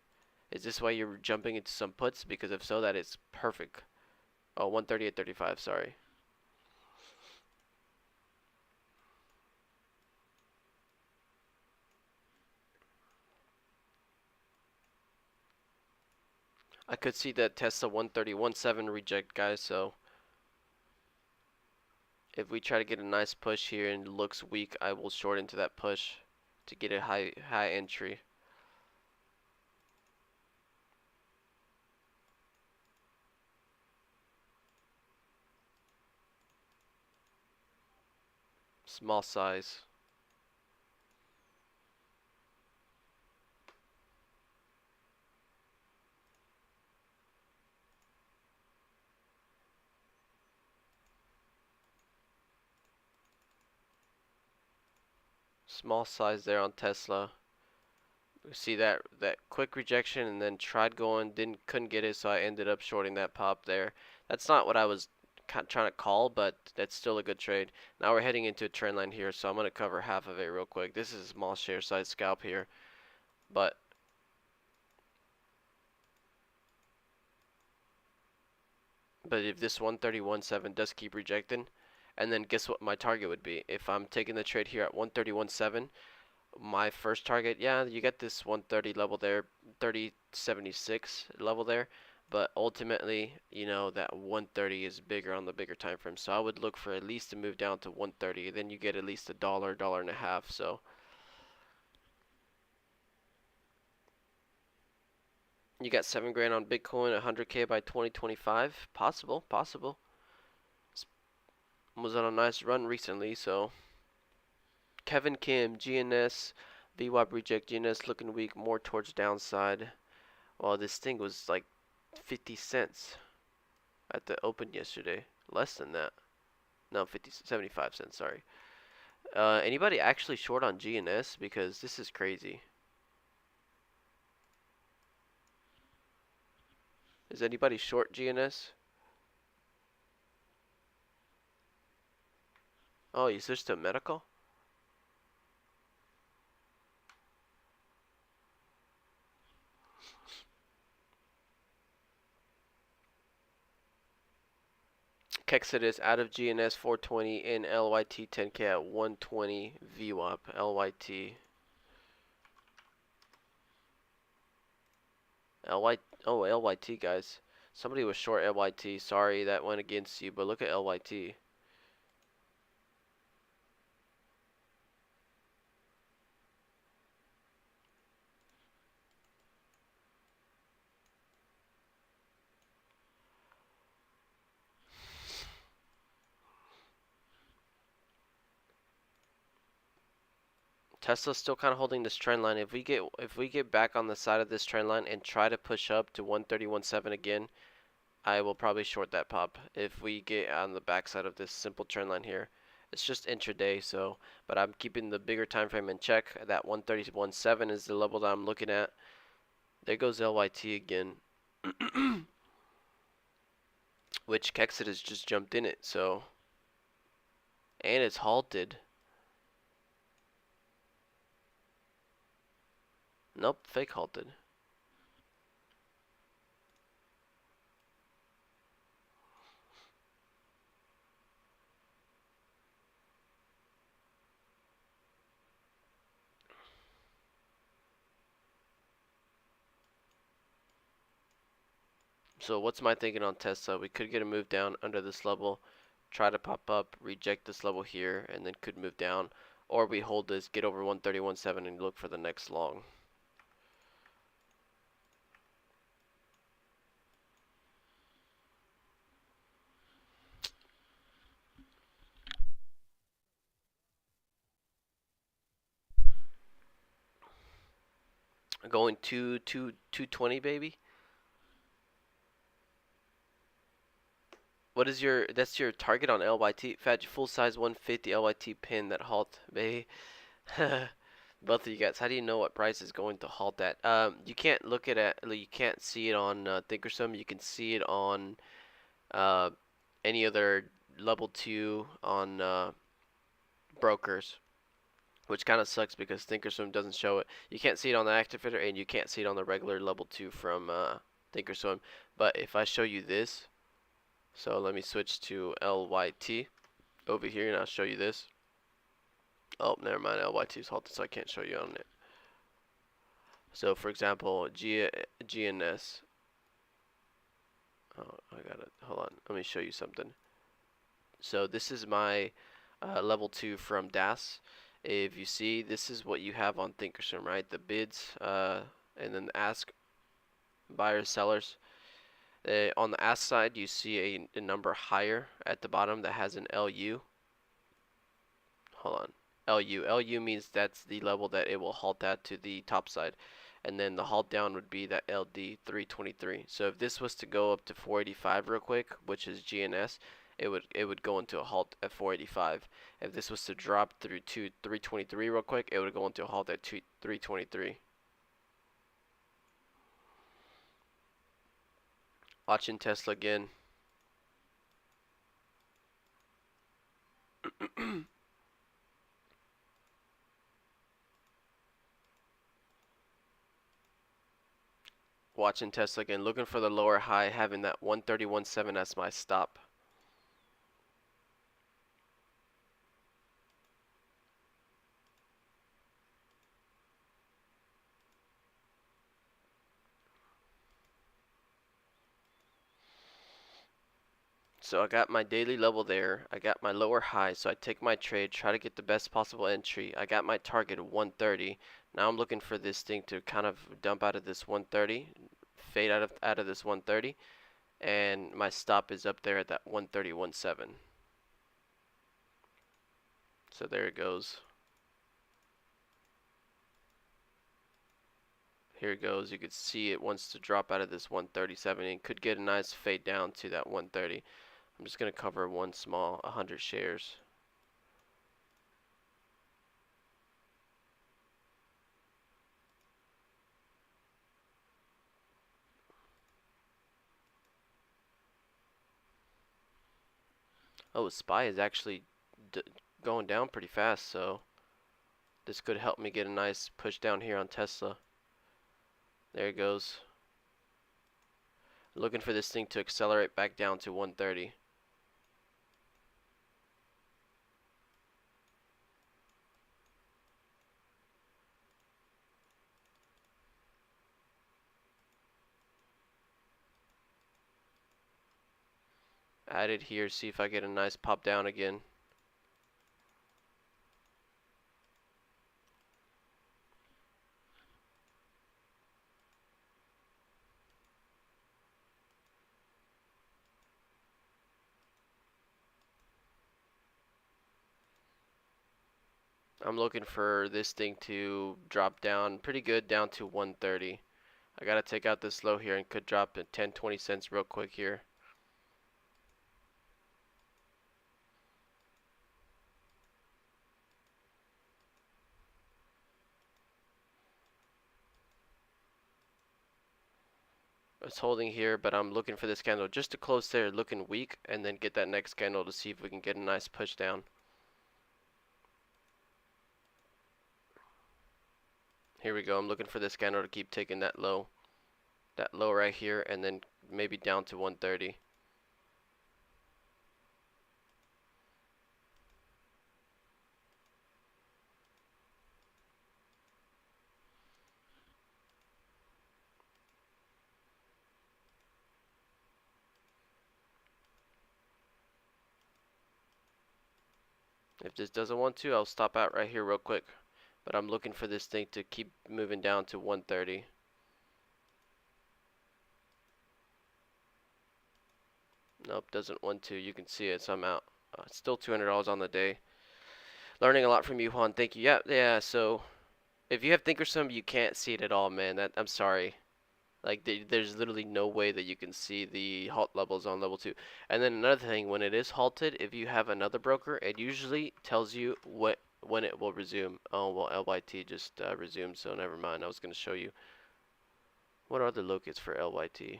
Is this why you're jumping into some puts? Because if so, that is perfect. Oh, 138.35, sorry. I could see that Tesla 131.7 reject, guys, so if we try to get a nice push here and it looks weak, I will short into that push to get a high entry. Small size. Small size there on Tesla. We see that quick rejection and then tried going, couldn't get it, so I ended up shorting that pop there. That's not what I was trying to call, but that's still a good trade. Now we're heading into a trend line here, so I'm going to cover half of it real quick. This is a small share size scalp here, but if this 131.7 does keep rejecting, and then guess what my target would be? If I'm taking the trade here at 131.7, my first target, yeah, you get this 130 level there, 30.76 level there, but ultimately, you know, that 130 is bigger on the bigger time frame. So I would look for at least to move down to 130, then you get at least a dollar, dollar and a half. So you got 7 grand on Bitcoin, 100K by 2025. Possible, possible. Was on a nice run recently, so Kevin Kim, GNS, VWAP reject units looking weak, more towards downside. Well, this thing was like 50 cents at the open yesterday. Less than that. No, 75 cents, sorry. Anybody actually short on GNS? Because this is crazy. Is anybody short GNS? Oh, you switched to medical? Kexidus out of GNS 420 in LYT 10K at 120 VWAP. LYT. Oh, LYT, guys. Somebody was short LYT. Sorry, that went against you, but look at LYT. Tesla's still kind of holding this trend line. If we get back on the side of this trend line and try to push up to 131.7 again, I will probably short that pop. If we get on the backside of this simple trend line here, it's just intraday. So, but I'm keeping the bigger time frame in check. That 131.7 is the level that I'm looking at. There goes LYT again, which Kexit has just jumped in it. So, and it's halted. Nope, fake halted. So what's my thinking on Tesla? We could get a move down under this level, try to pop up, reject this level here, and then could move down. Or we hold this, get over 131.7 and look for the next long. Going 220, baby. What is that's your target on LYT? Fat full size 150 LYT pin that halt, baby. Both of you guys, how do you know what price is going to halt at? You can't look at it, you can't see it on Thinkorswim. You can see it on uh, any other level 2 on brokers, which kind of sucks because Thinkorswim doesn't show it. You can't see it on the Activator, and you can't see it on the regular level 2 from Thinkorswim. But if I show you this, so let me switch to LYT over here, and I'll show you this. Oh, never mind, LYT is halted, so I can't show you on it. So, for example, GNS. Oh, I got it. Hold on. Let me show you something. So this is my level 2 from DAS. If you see, this is what you have on Thinkorswim, right? The bids, and then the ask buyers, sellers. On the ask side, you see a number higher at the bottom that has an LU. Hold on. LU. LU means that's the level that it will halt at to the top side. And then the halt down would be that LD 323. So if this was to go up to 485 real quick, which is GNS, it would go into a halt at 485. If this was to drop through to 323 real quick, it would go into a halt at 323. Watching Tesla again. Watching Tesla again, looking for the lower high, having that 131.7 as my stop. So I got my daily level there. I got my lower high. So I take my trade, try to get the best possible entry. I got my target of 130. Now I'm looking for this thing to kind of dump out of this 130, fade out of this 130, and my stop is up there at that 130.17. So there it goes. Here it goes. You could see it wants to drop out of this 137 and could get a nice fade down to that 130. I'm just going to cover one small 100 shares. Oh, SPY is actually going down pretty fast, so this could help me get a nice push down here on Tesla. There it goes. Looking for this thing to accelerate back down to 130. Add it here, see if I get a nice pop down again. I'm looking for this thing to drop down pretty good down to 130. I gotta take out this low here and could drop at 10-20 cents real quick here. It's holding here, but I'm looking for this candle just to close there, looking weak, and then get that next candle to see if we can get a nice push down. Here we go. I'm looking for this candle to keep taking that low right here, and then maybe down to 130. If this doesn't want to, I'll stop out right here real quick. But I'm looking for this thing to keep moving down to 130. Nope, doesn't want to. You can see it, so I'm out. Still $200 on the day. Learning a lot from you, Juan. Thank you. Yeah. So if you have Thinkorswim, you can't see it at all, man. I'm sorry. Like there's literally no way that you can see the halt levels on level 2. And then another thing, when it is halted, if you have another broker, it usually tells you when it will resume. Oh well, LYT just resumed, so never mind. I was going to show you. What are the locates for LYT?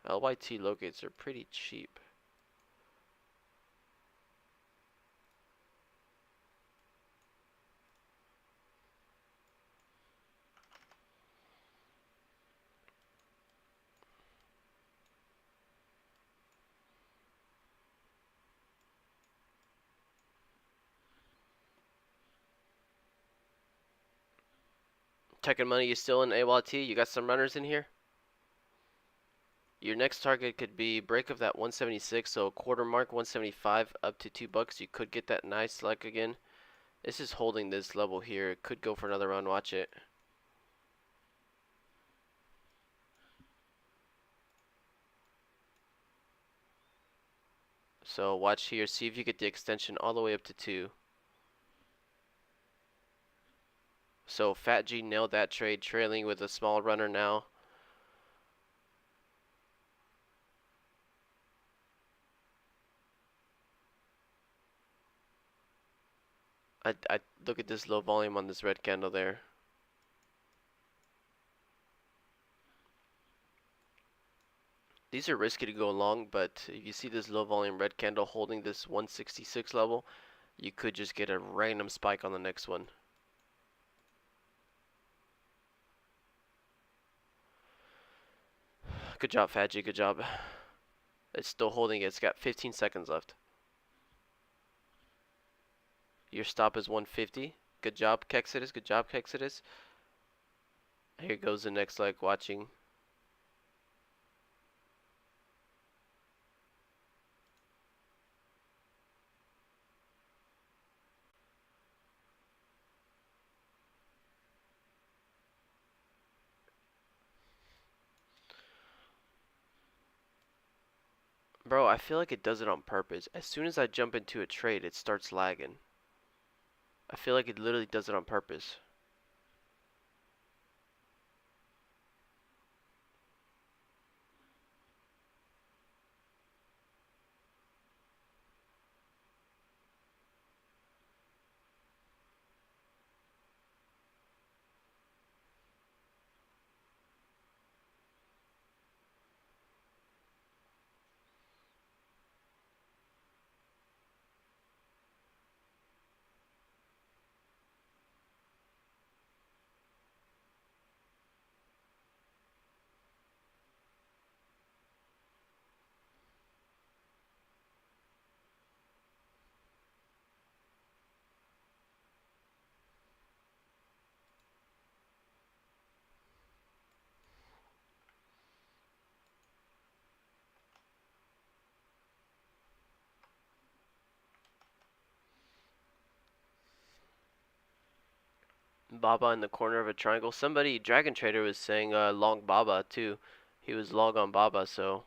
LYT locates are pretty cheap. Tech and Money, you still in AYT? You got some runners in here? Your next target could be break of that 176, so quarter mark 175 up to $2. You could get that nice luck again. This is holding this level here. It could go for another run. Watch it. So watch here. See if you get the extension all the way up to 2. So Fat G nailed that trade, trailing with a small runner now. I look at this low volume on this red candle there. These are risky to go long, but if you see this low volume red candle holding this 166 level, you could just get a random spike on the next one. Good job, Fadji. Good job. It's still holding it. It's got 15 seconds left. Your stop is 150. Good job, Kexidus. Good job, Kexidus. Here goes the next leg. Watching. Bro, I feel like it does it on purpose. As soon as I jump into a trade, it starts lagging. I feel like it literally does it on purpose. Baba in the corner of a triangle. Somebody, Dragon Trader, was saying long Baba too. He was long on Baba, so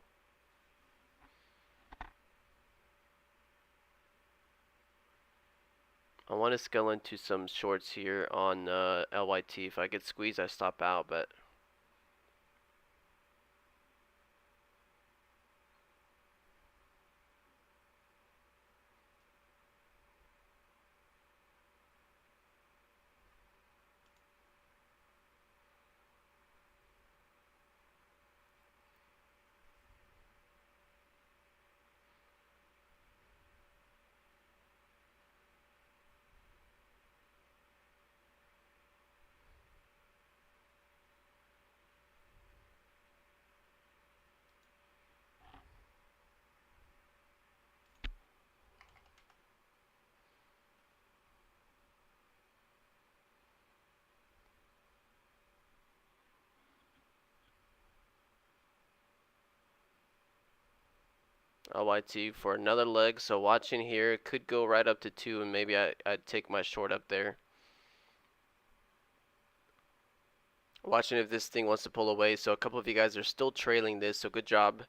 I want to scale into some shorts here on LYT. If I get squeezed, I stop out, but LYT for another leg. So watching here, it could go right up to 2, and maybe I'd take my short up there. Watching if this thing wants to pull away. So a couple of you guys are still trailing this, so good job.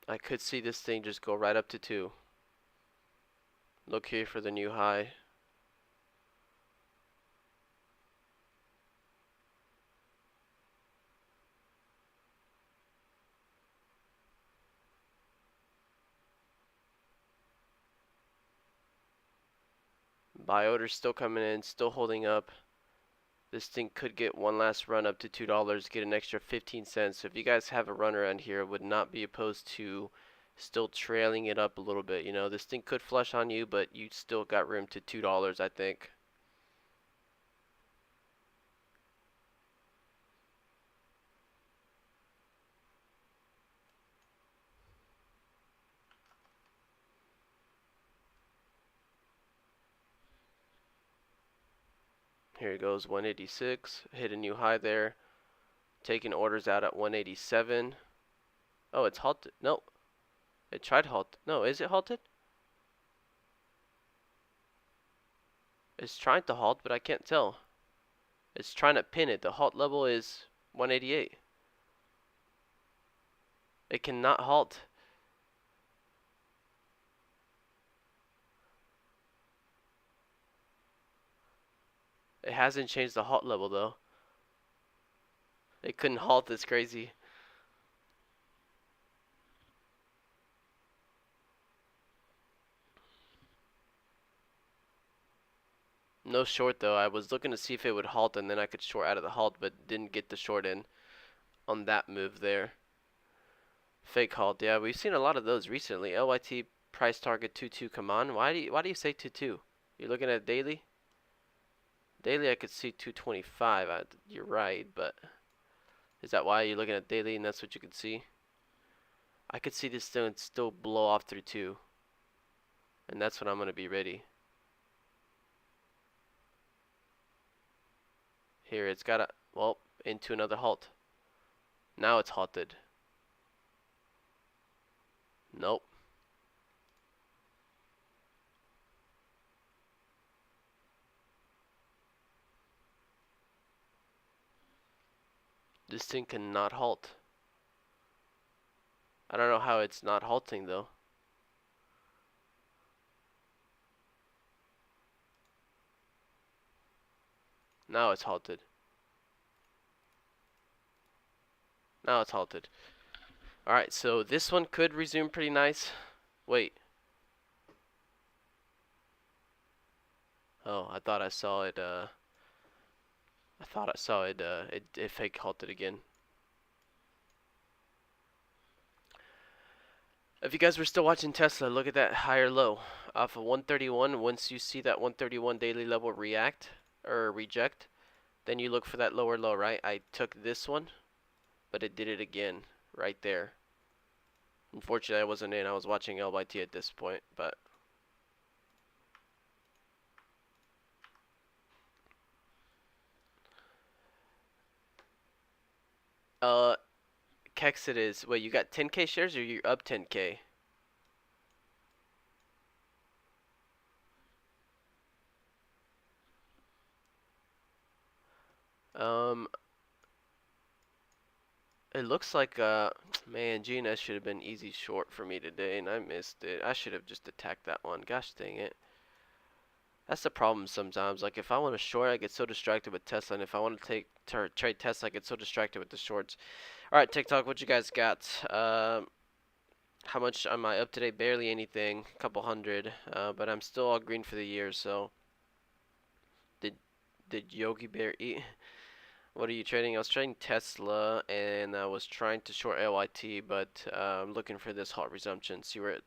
I could see this thing just go right up to 2. Look here for the new high. Buy orders still coming in, still holding up. This thing could get one last run up to $2, get an extra 15 cents. So if you guys have a run around here, would not be opposed to still trailing it up a little bit. You know, this thing could flush on you, but you still got room to $2, I think. Here it goes, 186. Hit a new high there. Taking orders out at 187. Oh, it's halted. No, it tried halt. No, is it halted? It's trying to halt, but I can't tell. It's trying to pin it. The halt level is 188. It cannot halt. It hasn't changed the halt level though. It couldn't halt this crazy. No short though. I was looking to see if it would halt and then I could short out of the halt, but didn't get the short in on that move there. Fake halt. Yeah, we've seen a lot of those recently. LYT price target 2-2. Come on. Why do you say 2-2? You're looking at daily? Daily I could see 225. You're right, but is that why you're looking at daily and that's what you could see? I could see this thing still blow off through 2. And that's when I'm going to be ready. Here, it's got to, well, into another halt. Now it's halted. Nope. This thing cannot halt. I don't know how it's not halting though. Now it's halted. Now it's halted. Alright, so this one could resume pretty nice. Wait. Oh, I thought I saw it, it fake halted again. If you guys were still watching Tesla, look at that higher low. Off of 131, once you see that 131 daily level react, or reject, then you look for that lower low, right? I took this one, but it did it again, right there. Unfortunately, I wasn't in. I was watching LYT at this point, but Kex it is. Wait, you got 10k shares or you're up 10k? Um, it looks like man, GNS should have been easy short for me today, and I missed it. I should have just attacked that one. Gosh dang it. That's the problem sometimes. Like if I want to short, I get so distracted with Tesla, and if I want to trade Tesla, I get so distracted with the shorts. All right, TikTok, what you guys got? How much am I up today? Barely anything, a couple hundred, but I'm still all green for the year. So, did Yogi Bear eat? What are you trading? I was trading Tesla, and I was trying to short LYT, but I'm looking for this hot resumption, see where it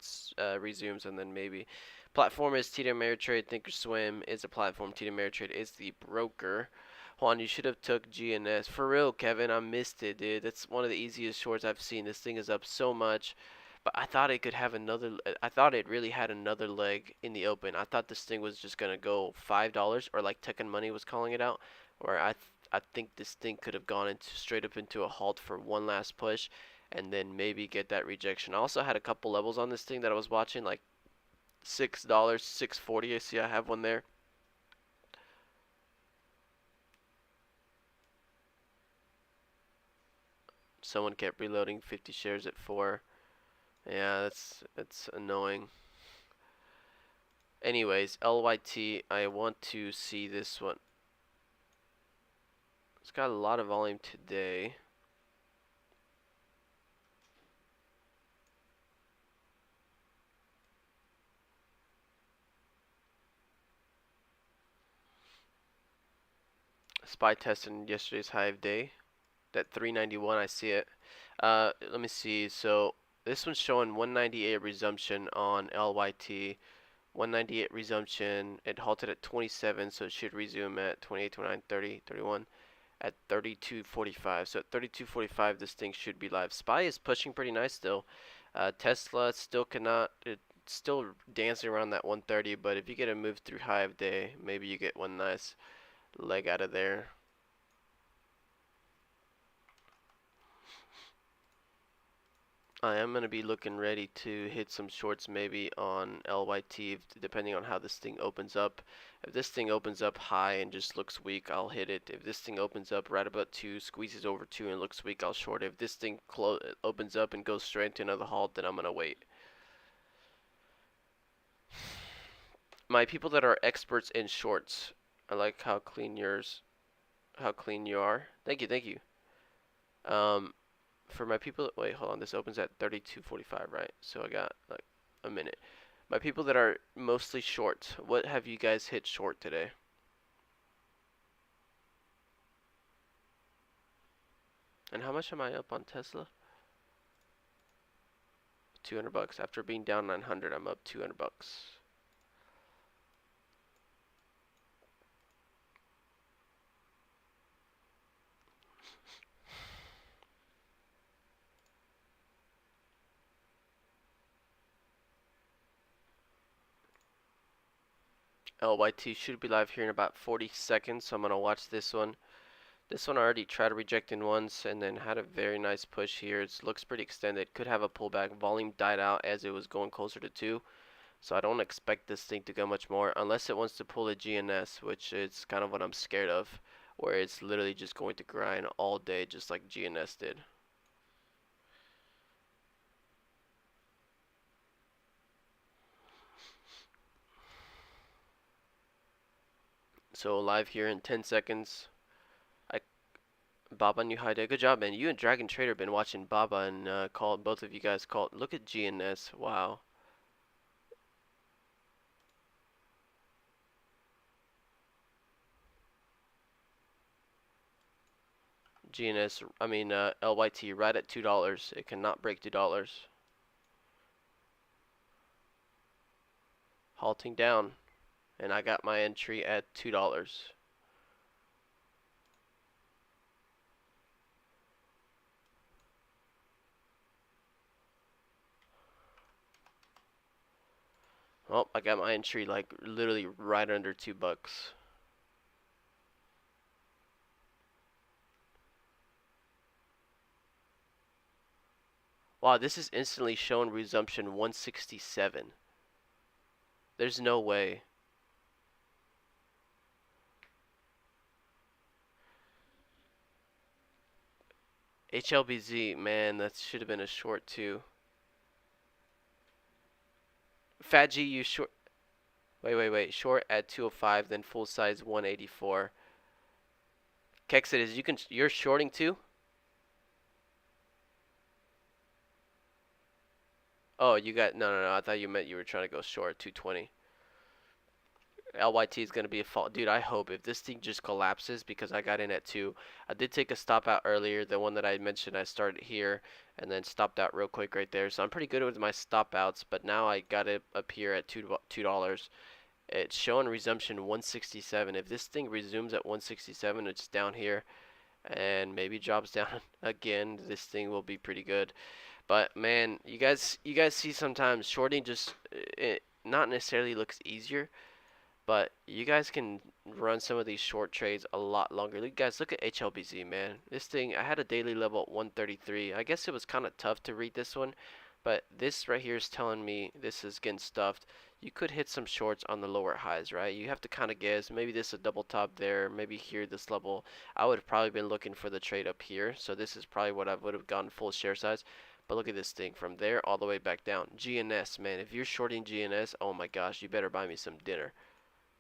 resumes, and then maybe. Platform is TD Ameritrade. Thinkorswim is a platform. TD Ameritrade is the broker. Juan, you should have took GNS. For real, Kevin, I missed it, dude. That's one of the easiest shorts I've seen. This thing is up so much. But I thought it could have another. I thought it really had another leg in the open. I thought this thing was just gonna go $5, or like Tekken Money was calling it out, where I think this thing could have gone into straight up into a halt for one last push, and then maybe get that rejection. I also had a couple levels on this thing that I was watching, like $6, 640. I see I have one there. Someone kept reloading 50 shares at 4. Yeah, that's annoying. Anyways, LYT, I want to see this one. It's got a lot of volume today. Spy testing yesterday's high of day. That 391, I see it. Let me see. So this one's showing 198 resumption on LYT. 198 resumption. It halted at 27, so it should resume at 28, 29, 30, 31 at 32.45. So at 32.45, this thing should be live. Spy is pushing pretty nice still. Tesla still cannot. It's still dancing around that 130, but if you get a move through high of day, maybe you get one nice leg out of there. I am going to be looking ready to hit some shorts maybe on LYT depending on how this thing opens up. If this thing opens up high and just looks weak, I'll hit it. If this thing opens up right about 2, squeezes over 2 and looks weak, I'll short it. If this thing opens up and goes straight into another halt, then I'm going to wait. My people that are experts in shorts, I like how clean you are. Thank you, thank you. For my people, wait, hold on. This opens at 32:45, right? So I got like a minute. My people that are mostly short, what have you guys hit short today? And how much am I up on Tesla? 200 bucks. After being down 900, I'm up 200 bucks. LYT should be live here in about 40 seconds, so I'm going to watch this one. This one I already tried rejecting once and then had a very nice push here. It looks pretty extended. Could have a pullback. Volume died out as it was going closer to 2. So I don't expect this thing to go much more unless it wants to pull a GNS, which is kind of what I'm scared of. where it's literally just going to grind all day just like GNS did. So live here in 10 seconds. I Baba New High Day. Good job, man. You and Dragon Trader been watching Baba and called both of you guys called. Look at GNS. Wow. GNS, I mean LYT right at $2. It cannot break $2. Halting down, and I got my entry at $2. Oh, I got my entry like literally right under $2. Wow, this is instantly shown resumption 167. There's no way. HLBZ, man, that should have been a short too. Fat G, you short. Wait. Short at 205, then full size 184. Kexit is you're shorting too? Oh, you got no. I thought you meant you were trying to go short 220. LYT is going to be a fault. Dude, I hope if this thing just collapses because I got in at 2. I did take a stop out earlier. The one that I mentioned, I started here and then stopped out real quick right there. So I'm pretty good with my stop outs, but now I got it up here at $2. It's showing resumption 167. If this thing resumes at 167, it's down here and maybe drops down again, this thing will be pretty good. But man, you guys see sometimes shorting just it not necessarily looks easier, but you guys can run some of these short trades a lot longer. Guys, look at HLBZ, man. This thing, I had a daily level at 133. I guess it was kind of tough to read this one, but this right here is telling me this is getting stuffed. You could hit some shorts on the lower highs, right? You have to kind of guess. Maybe this is a double top there. Maybe here, this level. I would have probably been looking for the trade up here. So this is probably what I would have gotten full share size. But look at this thing from there all the way back down. GNS, man. If you're shorting GNS, oh my gosh, you better buy me some dinner.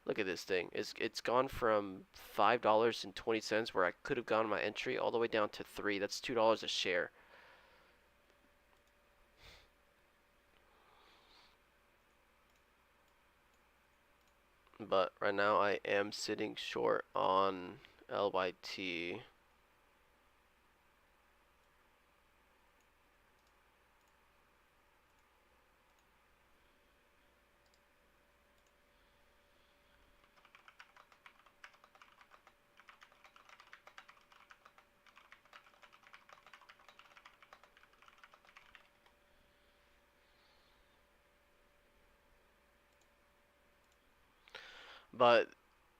Look at this thing. It's gone from $5.20 where I could have gone my entry all the way down to 3. That's $2 a share. But right now I am sitting short on LYT. But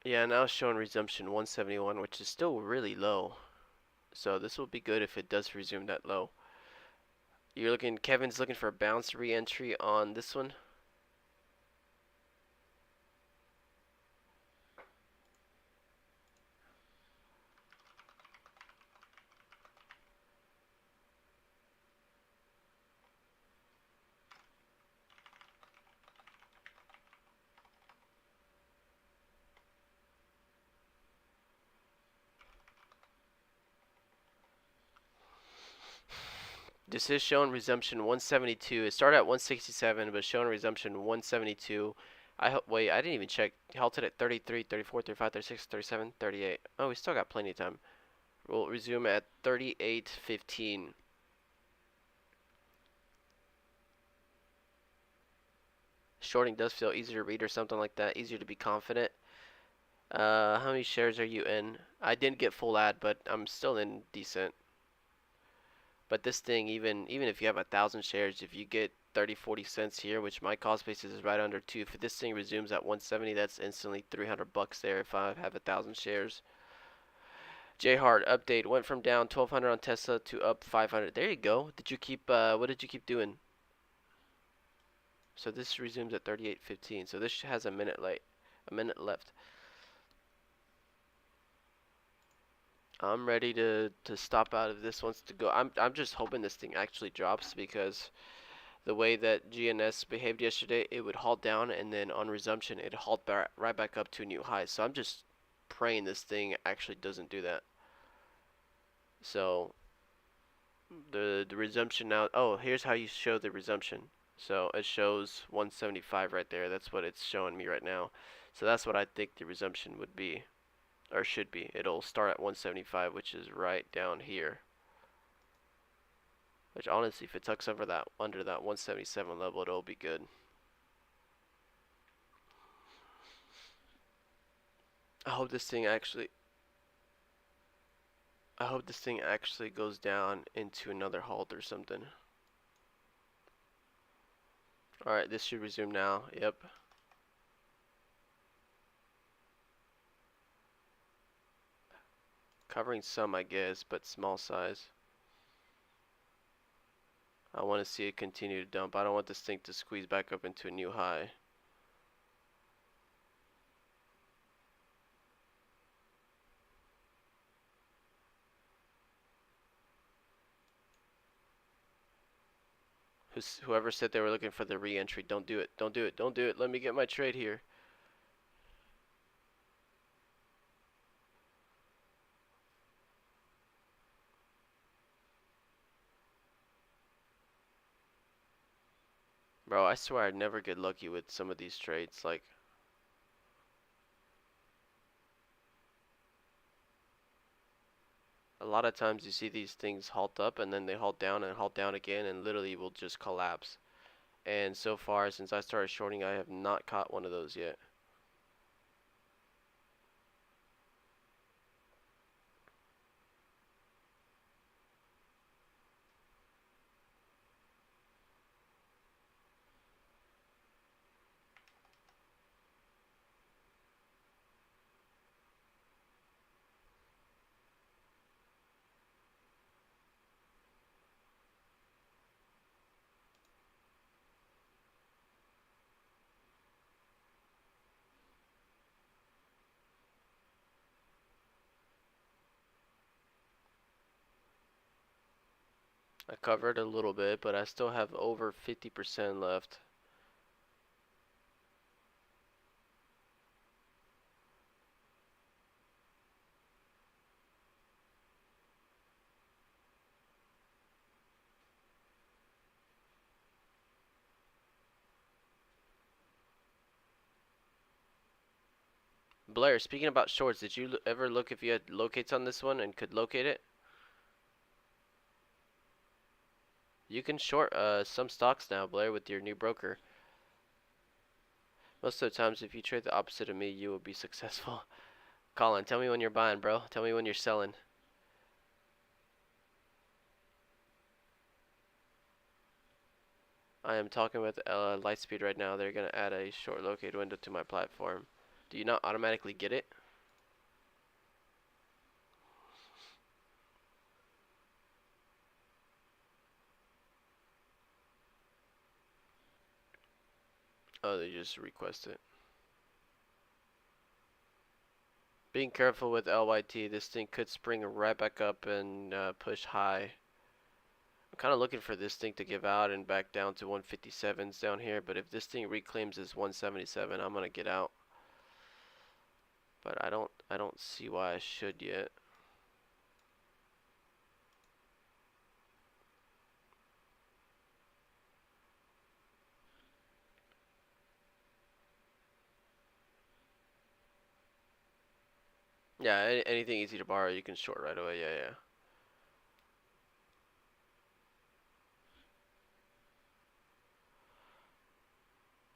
yeah, now it's showing resumption 171, which is still really low. So this will be good if it does resume that low. Kevin's looking for a bounce re-entry on this one. This is showing resumption 172. It started at 167, but showing resumption 172. Wait, I didn't even check. Halted at 33, 34, 35, 36, 37, 38. Oh, we still got plenty of time. We'll resume at 38.15. Shorting does feel easier to read or something like that. Easier to be confident. How many shares are you in? I didn't get full ad, but I'm still in decent. But this thing, even if you have 1,000 shares, if you get 30-40 cents here, which my cost basis is right under 2, if this thing resumes at 170, that's instantly $300 there if I have 1,000 shares. J Hart update went from down 1,200 on Tesla to up 500. There you go. Did you keep what did you keep doing? So this resumes at 38.15. So this has a minute left. I'm ready to stop out if this wants to go. I'm just hoping this thing actually drops because the way that GNS behaved yesterday, it would halt down and then on resumption it halt right back up to a new high. So I'm just praying this thing actually doesn't do that. So the resumption now. Oh, here's how you show the resumption. So it shows 175 right there. That's what it's showing me right now. So that's what I think the resumption would be or should be. It'll start at 175, which is right down here. Which honestly, if it tucks under that 177 level, it'll be good. I hope this thing actually I hope this thing actually goes down into another halt or something. Alright, this should resume now. Yep. Covering some, I guess, but small size. I want to see it continue to dump. I don't want this thing to squeeze back up into a new high. Whoever said they were looking for the re-entry, don't do it. Don't do it. Don't do it. Let me get my trade here. Bro, I swear I never get lucky with some of these trades. Like, a lot of times you see these things halt up and then they halt down and halt down again and literally will just collapse. And so far, since I started shorting, I have not caught one of those yet. I covered a little bit, but I still have over 50% left. Blair, speaking about shorts, did you ever look if you had locates on this one and could locate it? You can short some stocks now, Blair, with your new broker. Most of the times, if you trade the opposite of me, you will be successful. Colin, tell me when you're buying, bro. Tell me when you're selling. I am talking with Lightspeed right now. They're going to add a short locate window to my platform. Do you not automatically get it? Oh, they just request it. Being careful with LYT. This thing could spring right back up and push high. I'm kind of looking for this thing to give out and back down to 157s down here. But if this thing reclaims as 177, I'm gonna get out. But I don't see why I should yet. Yeah, anything easy to borrow, you can short right away. Yeah, yeah.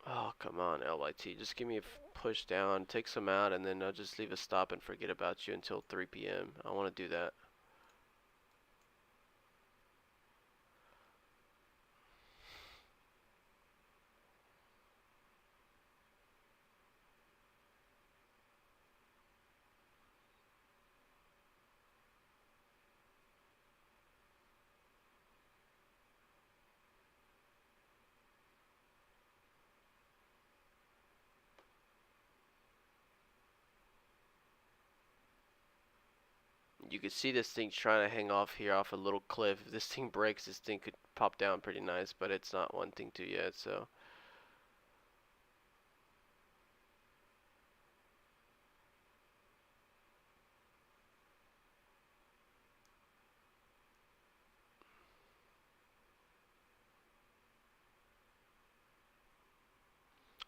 Oh, come on, LYT. Just give me a push down, take some out, and then I'll just leave a stop and forget about you until 3 p.m. I want to do that. you could see this thing trying to hang off here off a little cliff. If this thing breaks, this thing could pop down pretty nice, but it's not wanting to yet, so.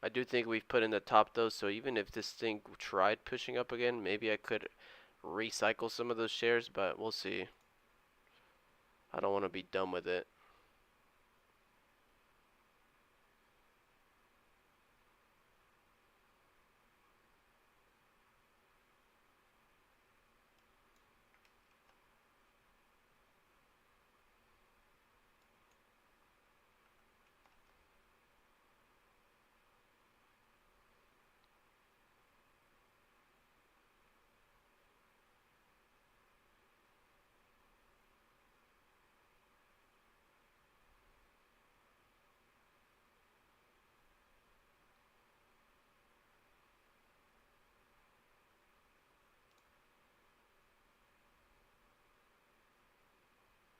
I do think we've put in the top though, so even if this thing tried pushing up again, maybe I could recycle some of those shares, but we'll see. I don't want to be done with it.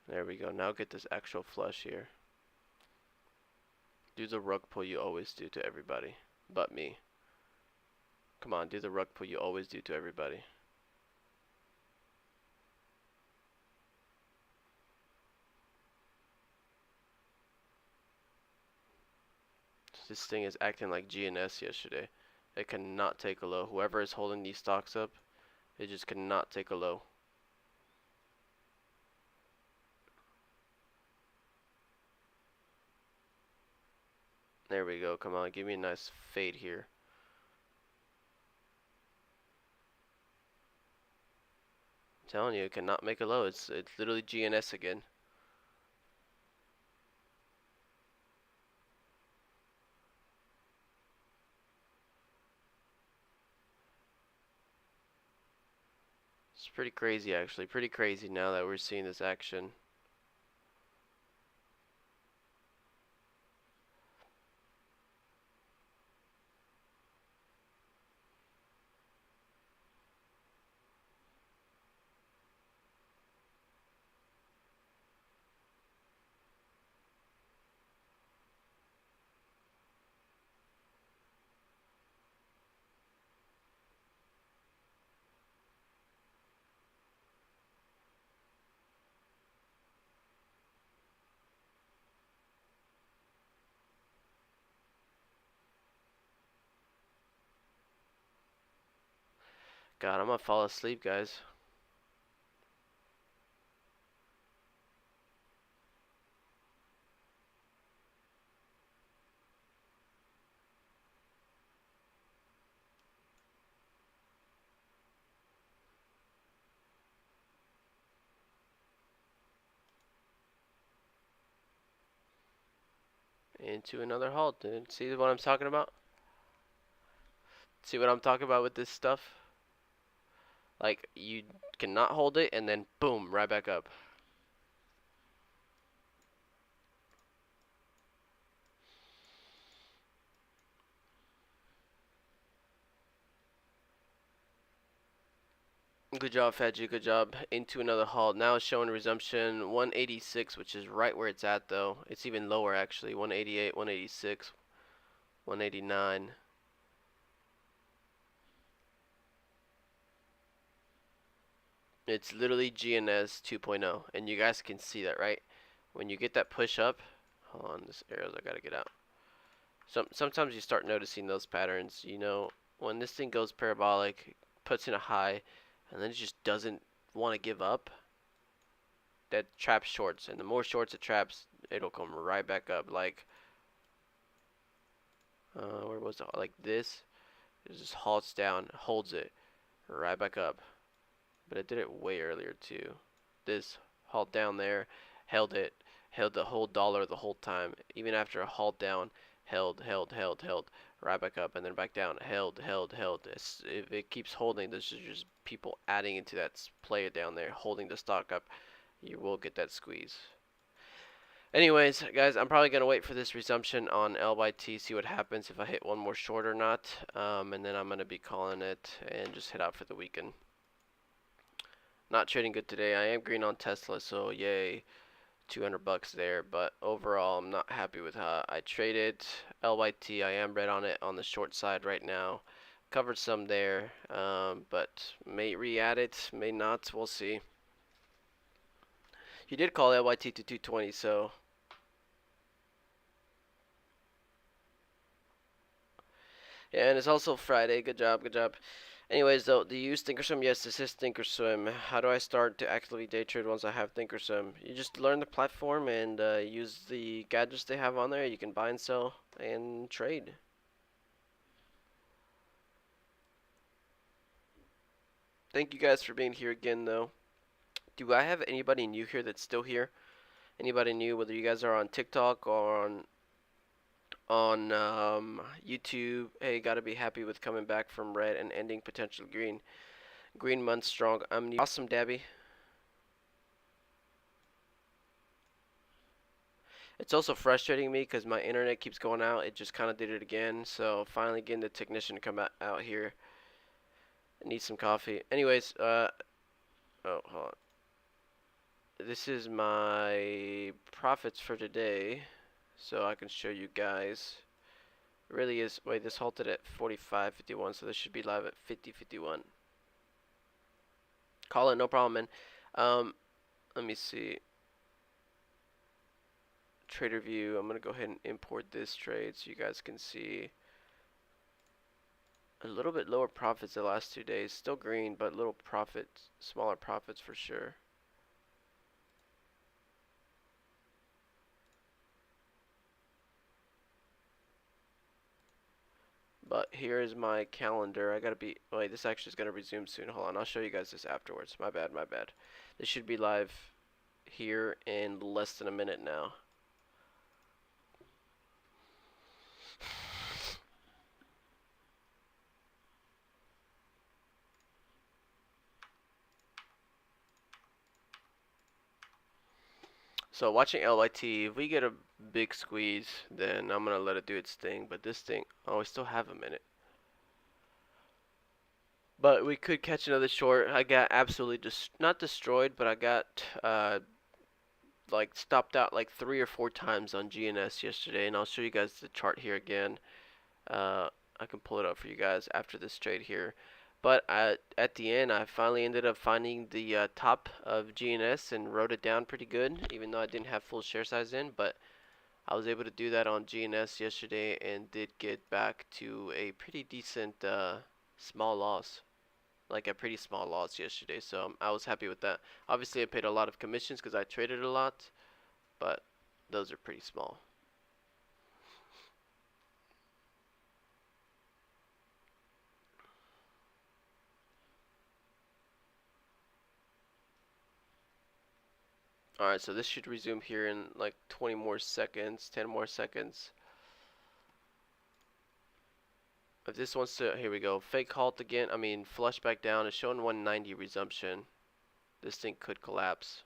There we go. Now get this actual flush here. Do the rug pull you always do to everybody, but me. Come on, do the rug pull you always do to everybody. This thing is acting like GNS yesterday. It cannot take a low. Whoever is holding these stocks up, it just cannot take a low. There we go. Come on, give me a nice fade here. I'm telling you, it cannot make a low. It's literally GNS again. It's pretty crazy actually. Pretty crazy now that we're seeing this action. God, I'm gonna fall asleep, guys. Into another halt, dude. See what I'm talking about? See what I'm talking about with this stuff? Like, you cannot hold it, and then boom, right back up. Good job, Fedgy. Good job. Into another halt. Now it's showing resumption 186, which is right where it's at, though. It's even lower, actually. 188, 186, 189. It's literally GNS 2.0, and you guys can see that, right? When you get that push up, hold on, this arrows I gotta get out. Sometimes you start noticing those patterns. You know, when this thing goes parabolic, puts in a high, and then it just doesn't want to give up. That traps shorts, and the more shorts it traps, it'll come right back up. Like, where was it? Like this. It just halts down, holds it, right back up. But it did it way earlier too. This halt down there, held it, held the whole dollar the whole time. Even after a halt down, held, right back up and then back down, held. If it keeps holding, this is just people adding into that player down there, holding the stock up. You will get that squeeze. Anyways, guys, I'm probably going to wait for this resumption on L by T, see what happens if I hit one more short or not. And then I'm going to be calling it and just head out for the weekend. Not trading good today. I am green on Tesla, so yay, 200 bucks there. But overall, I'm not happy with how I traded. LYT, I am red on it on the short side right now. Covered some there, but may re-add it, may not. We'll see. You did call LYT to 220, so yeah, and it's also Friday. Good job, good job. Anyways, though, do you use Thinkorswim? Yes, this is Thinkorswim. How do I start to actively day trade once I have Thinkorswim? You just learn the platform and use the gadgets they have on there. You can buy and sell and trade. Thank you guys for being here again, though. Do I have anybody new here that's still here? Anybody new, whether you guys are on TikTok or on YouTube? Hey, gotta be happy with coming back from red and ending potential green. Green month strong. I'm new. Awesome, Dabby. It's also frustrating me because my internet keeps going out. It just kind of did it again. So finally getting the technician to come out here. I need some coffee. Anyways, oh, hold on. This is my profits for today. So I can show you guys. It really is. Wait, this halted at 45.51, so this should be live at 50.51. Call it, no problem, man. Let me see. Trader view. I'm gonna go ahead and import this trade so you guys can see a little bit lower profits the last 2 days. Still green, but little profits, smaller profits for sure. But here is my calendar. I gotta be. Wait, this actually is gonna resume soon. Hold on, I'll show you guys this afterwards. My bad, my bad. This should be live here in less than a minute now. So watching LYT, if we get a big squeeze, then I'm gonna let it do its thing. But this thing, oh, we still have a minute. But we could catch another short. I got absolutely not destroyed, but I got like stopped out like 3 or 4 times on GNS yesterday, and I'll show you guys the chart here again. I can pull it up for you guys after this trade here. But at the end, I finally ended up finding the top of GNS and wrote it down pretty good, even though I didn't have full share size in. But I was able to do that on GNS yesterday and did get back to a pretty decent small loss. Like a pretty small loss yesterday, so I was happy with that. Obviously, I paid a lot of commissions because I traded a lot, but those are pretty small. Alright, so this should resume here in like 20 more seconds, 10 more seconds. If this wants to, here we go, fake halt again, I mean flush back down, it's showing 190 resumption. This thing could collapse.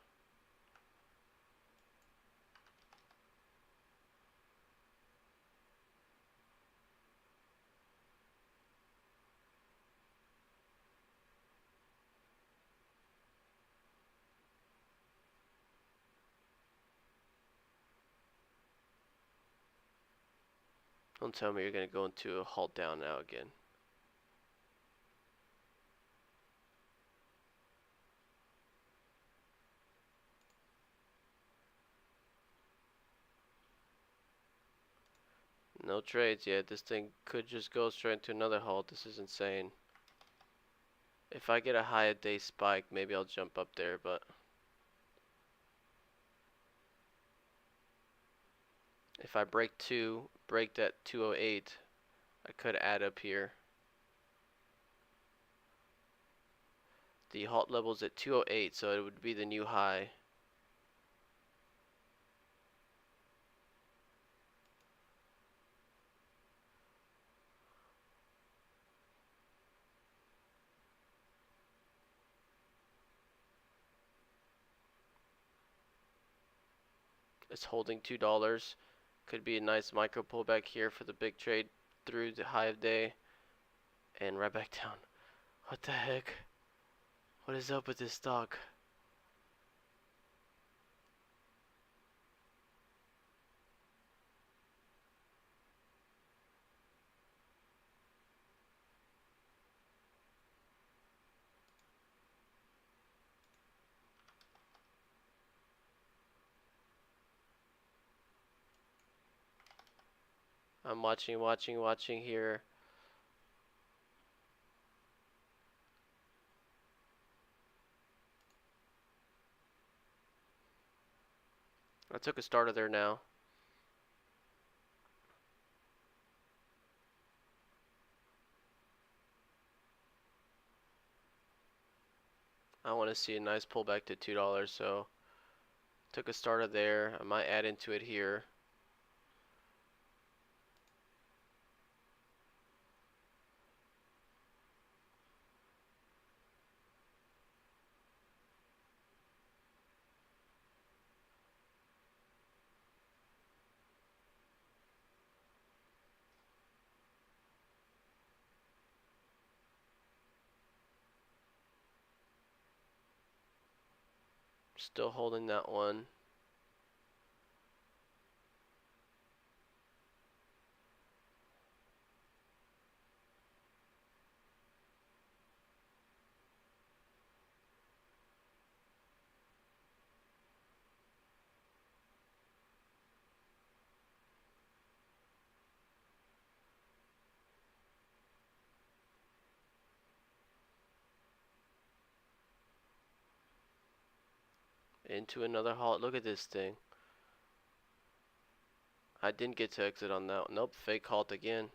Don't tell me you're going to go into a halt down now again. No trades yet. This thing could just go straight into another halt. This is insane. If I get a high a day spike, maybe I'll jump up there, but if I break that 208, I could add up here. The halt level is at 208, so it would be the new high. It's holding $2. Could be a nice micro pullback here for the big trade through the high of day and right back down. What the heck? What is up with this stock? I'm watching here. I took a starter there now. I want to see a nice pullback to $2, so took a starter there. I might add into it here. Still holding that one. Into another halt. Look at this thing. I didn't get to exit on that one. Nope, fake halt again.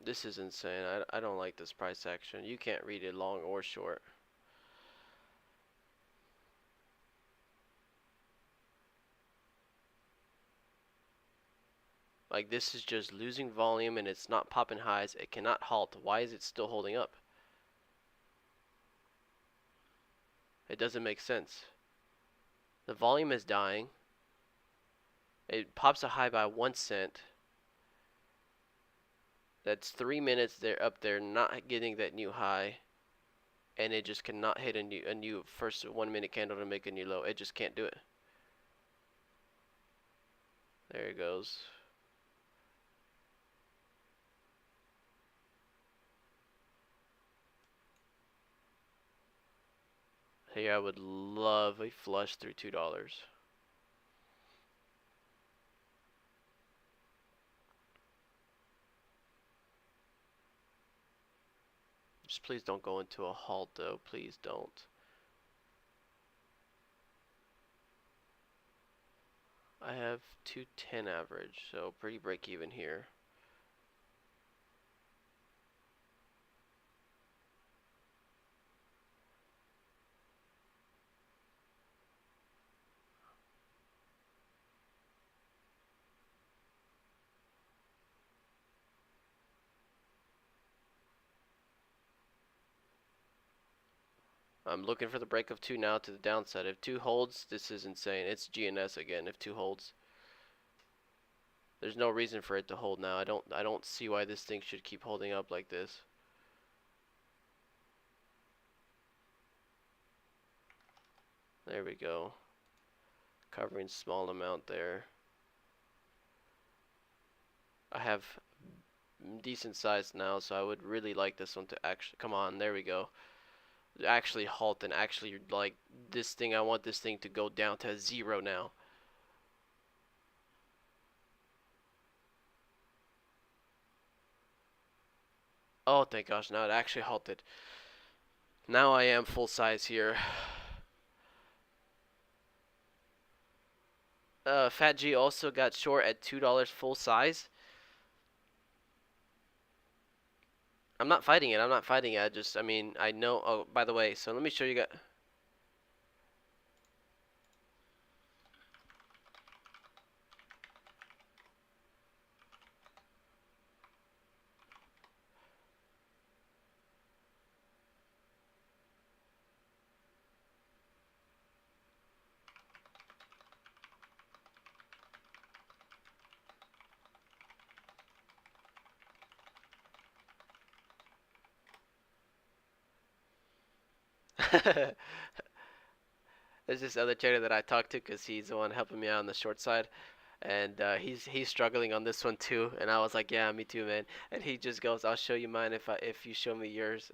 This is insane. I don't like this price action. You can't read it long or short. Like, this is just losing volume and it's not popping highs. It cannot halt. Why is it still holding up? It doesn't make sense. The volume is dying. It pops a high by 1 cent. That's 3 minutes they're up there not getting that new high. And it just cannot hit a new first 1 minute candle to make a new low. It just can't do it. There it goes. Here I would love a flush through $2. Just please don't go into a halt though. Please don't. I have 210 average, so pretty break even here. I'm looking for the break of 2 now to the downside. If 2 holds, this is insane. It's GNS again if 2 holds. There's no reason for it to hold now. I don't see why this thing should keep holding up like this. There we go. Covering small amount there. I have decent size now, so I would really like this one to actually come on. There we go. Actually halt and actually like this thing. I want this thing to go down to 0 now. Oh, thank gosh, now it actually halted. Now I am full size here. Fat G also got short at $2 full size. I'm not fighting it. I'm not fighting it. I mean, I know. Oh, by the way, so let me show you guys. There's this other trader that I talked to because he's the one helping me out on the short side, and he's struggling on this one too. And I was like, yeah, me too, man. And he just goes, I'll show you mine if you show me yours.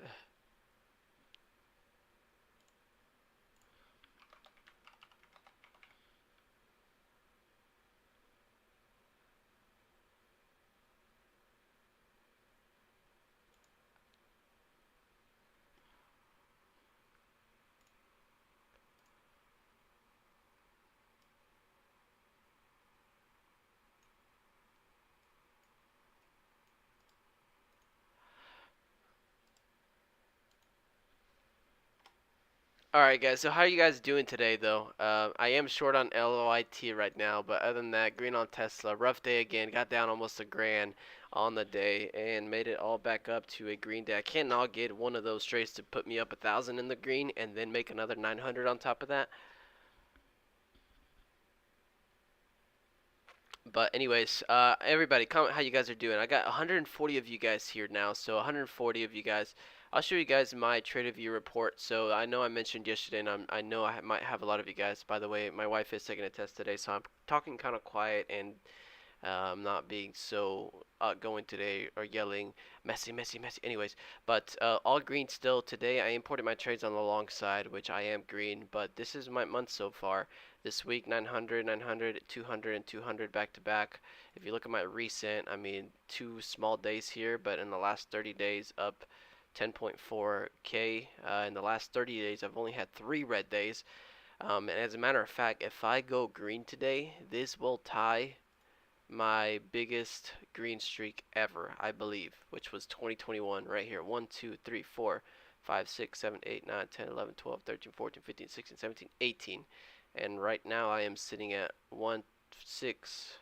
All right, guys. So how are you guys doing today, though? I am short on LOIT right now, but other than that, green on Tesla. Rough day again. Got down almost a grand on the day and made it all back up to a green day. I cannot get one of those trades to put me up 1,000 in the green and then make another 900 on top of that. But anyways, everybody, comment how you guys are doing. I got 140 of you guys here now, so 140 of you guys. I'll show you guys my trade of view report. So I know I mentioned yesterday, and I know might have a lot of you guys. By the way, my wife is taking a test today, so I'm talking kind of quiet and not being so outgoing today or yelling messy, messy, messy. Anyways, but all green still today. I imported my trades on the long side, which I am green, but this is my month so far. This week 900, 900, 200, and 200 back to back. If you look at my recent, I mean, two small days here, but in the last 30 days up 10.4k. In the last 30 days, I've only had 3 red days. And as a matter of fact, if I go green today, this will tie my biggest green streak ever, I believe, which was 2021 right here. 1, 2, 3, 4, 5, 6, 7, 8, 9, 10, 11, 12, 13, 14, 15, 16, 17, 18. And right now I am sitting at 1, 6,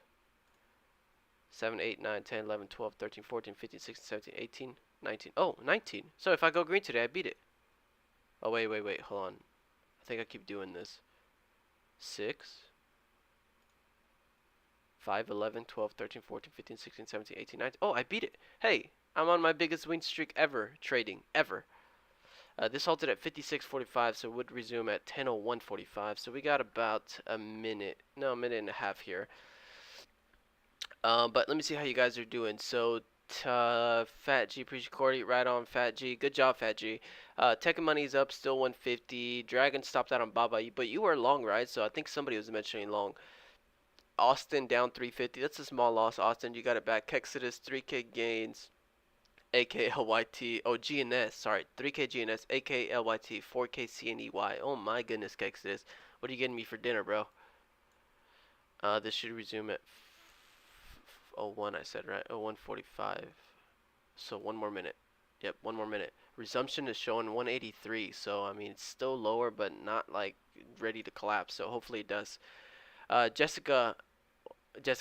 7, 8, 9, 10, 11, 12, 13, 14, 15, 16, 17, 18, 19. Oh, 19. So if I go green today, I beat it. Oh, wait, wait, wait. Hold on. I think I keep doing this. 6, 5, 11, 12, 13, 14, 15, 16, 17, 18, 19. Oh, I beat it. Hey, I'm on my biggest win streak ever trading, ever. This halted at 56.45, so it would resume at 10:01:45. So we got about a minute, no, a minute and a half here. But let me see how you guys are doing. So, Fat G, appreciate Cordy, right on, Fat G. Good job, Fat G. Tech and Money's up, still 150. Dragon stopped out on Baba, but you were long, right? So I think somebody was mentioning long. Austin down 350. That's a small loss. Austin, you got it back. Exodus 3K gains. AKLYT. Oh, GNS. Sorry. 3K GNS. AKLYT. 4K CNEY. Oh my goodness, Exodus. What are you getting me for dinner, bro? This should resume at 01, I said, right? 01:45. So one more minute. Yep, one more minute. Resumption is showing 183. So, I mean, it's still lower, but not like ready to collapse. So hopefully it does. Jessica,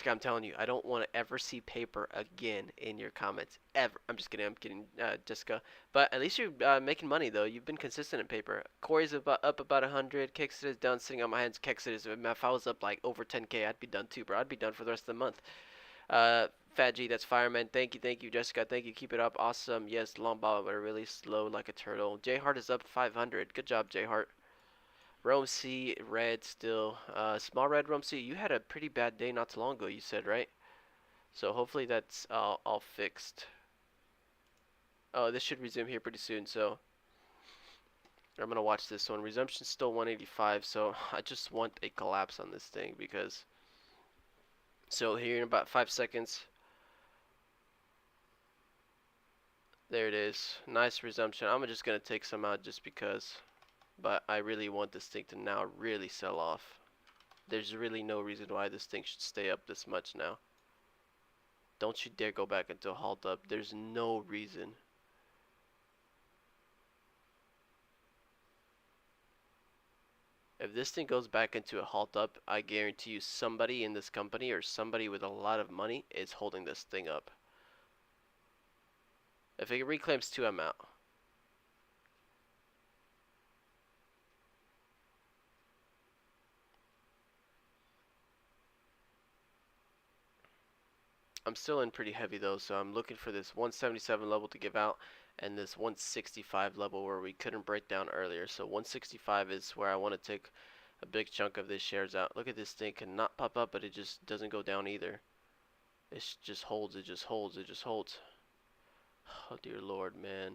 I'm telling you, I don't want to ever see paper again in your comments. Ever. I'm just kidding. I'm kidding, Jessica. But at least you're making money, though. You've been consistent in paper. Corey's up about 100. Kexit is done sitting on my hands. Kexit is, if I was up like over 10K, I'd be done too, bro. I'd be done for the rest of the month. Fat G, that's Fireman. Thank you, Jessica. Thank you. Keep it up. Awesome. Yes, long ball, but really slow like a turtle. J Hart is up 500. Good job, J Hart. Rome C, red still. Small red Rome C, you had a pretty bad day not too long ago, you said, right? So hopefully that's all fixed. Oh, this should resume here pretty soon, so I'm going to watch this one. Resumption's still 185, so I just want a collapse on this thing because... So here in about 5 seconds. There it is. Nice resumption. I'm just going to take some out just because. But I really want this thing to now really sell off. There's really no reason why this thing should stay up this much now. Don't you dare go back into a halt up. There's no reason. If this thing goes back into a halt up, I guarantee you somebody in this company or somebody with a lot of money is holding this thing up. If it reclaims 2, I'm out. I'm still in pretty heavy though, so I'm looking for this 177 level to give out and this 165 level where we couldn't break down earlier. So 165 is where I want to take a big chunk of this shares out. Look at this thing, cannot pop up, but it just doesn't go down either. It just holds, it just holds, it just holds. Oh dear Lord, man.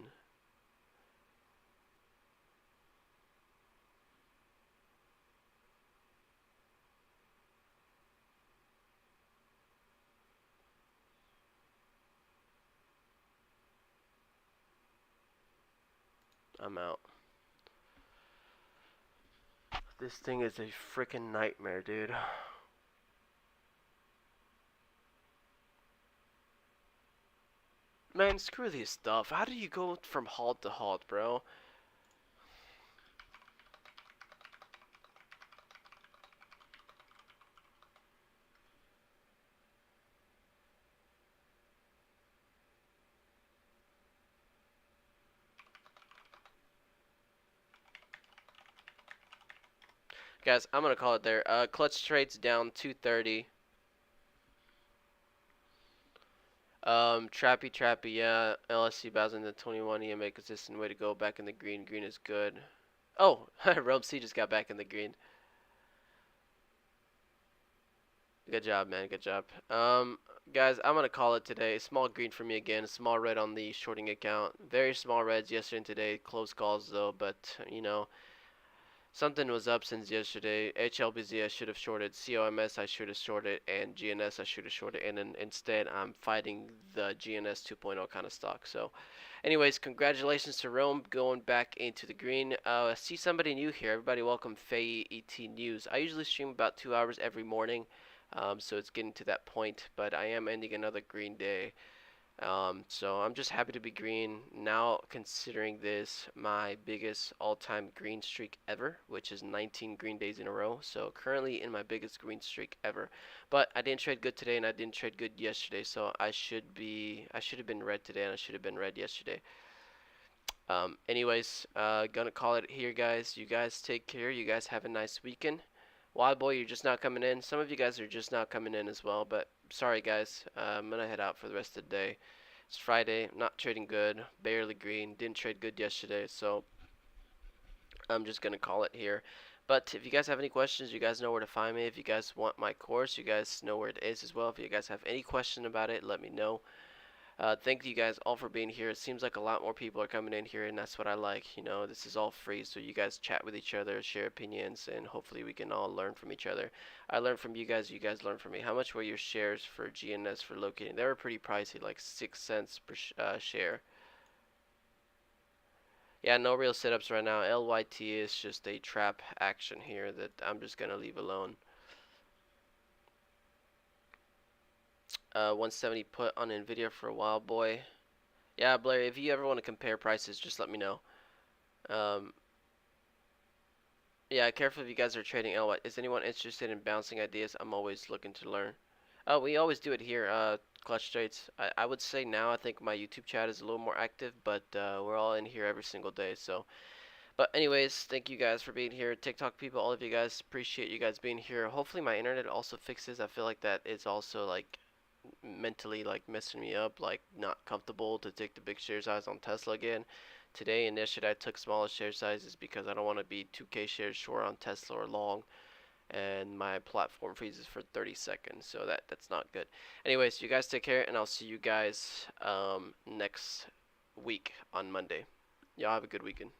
I'm out. This thing is a freaking nightmare, dude. Man, screw this stuff. How do you go from halt to halt, bro? Guys, I'm gonna call it there. Clutch trades down 230. Trappy Trappy, yeah. LSC Bowser in the 21 EMA consistent way to go. Back in the green. Green is good. Oh, Realm C just got back in the green. Good job, man. Good job. Guys, I'm gonna call it today. Small green for me again. Small red on the shorting account. Very small reds yesterday and today. Close calls though, but you know. Something was up since yesterday. HLBZ I should have shorted, COMS I should have shorted, and GNS I should have shorted, and then instead I'm fighting the GNS 2.0 kind of stock. So, anyways, congratulations to Rome going back into the green. I see somebody new here. Everybody welcome Faye ET News. I usually stream about 2 hours every morning, so it's getting to that point, but I am ending another green day. So I'm just happy to be green now, considering this my biggest all-time green streak ever, which is 19 green days in a row. So currently in my biggest green streak ever. But I didn't trade good today and I didn't trade good yesterday, so I should have been red today and I should have been red yesterday. Anyways, gonna call it here, guys. You guys take care. You guys have a nice weekend. Wild boy, you're just not coming in. Some of you guys are just not coming in as well, but sorry guys. I'm gonna head out for the rest of the day. It's Friday. Not trading good. Barely green. Didn't trade good yesterday, so I'm just gonna call it here. But if you guys have any questions, you guys know where to find me. If you guys want my course, you guys know where it is as well. If you guys have any question about it, let me know. Thank you guys all for being here. It seems like a lot more people are coming in here, and that's what I like. You know, this is all free, so you guys chat with each other, share opinions, and hopefully we can all learn from each other. I learned from you guys learn from me. How much were your shares for GNS for locating? They were pretty pricey, like 6 cents per share. Yeah, no real setups right now. LYT is just a trap action here that I'm just gonna leave alone. 170 put on Nvidia for a while, boy. Yeah, Blair, if you ever want to compare prices, just let me know. Um, yeah, careful if you guys are trading LY. Is anyone interested in bouncing ideas? I'm always looking to learn. Oh, we always do it here, Clutch Trades. I would say now I think my YouTube chat is a little more active, but we're all in here every single day, so. But anyways, thank you guys for being here. TikTok people, all of you guys, appreciate you guys being here. Hopefully my internet also fixes. I feel like that is also like mentally like messing me up, like not comfortable to take the big share size on Tesla again. Today and yesterday I took smaller share sizes because I don't want to be 2K shares short on Tesla or long, and my platform freezes for 30 seconds, so that's not good. Anyways, you guys take care, and I'll see you guys next week on Monday. Y'all have a good weekend.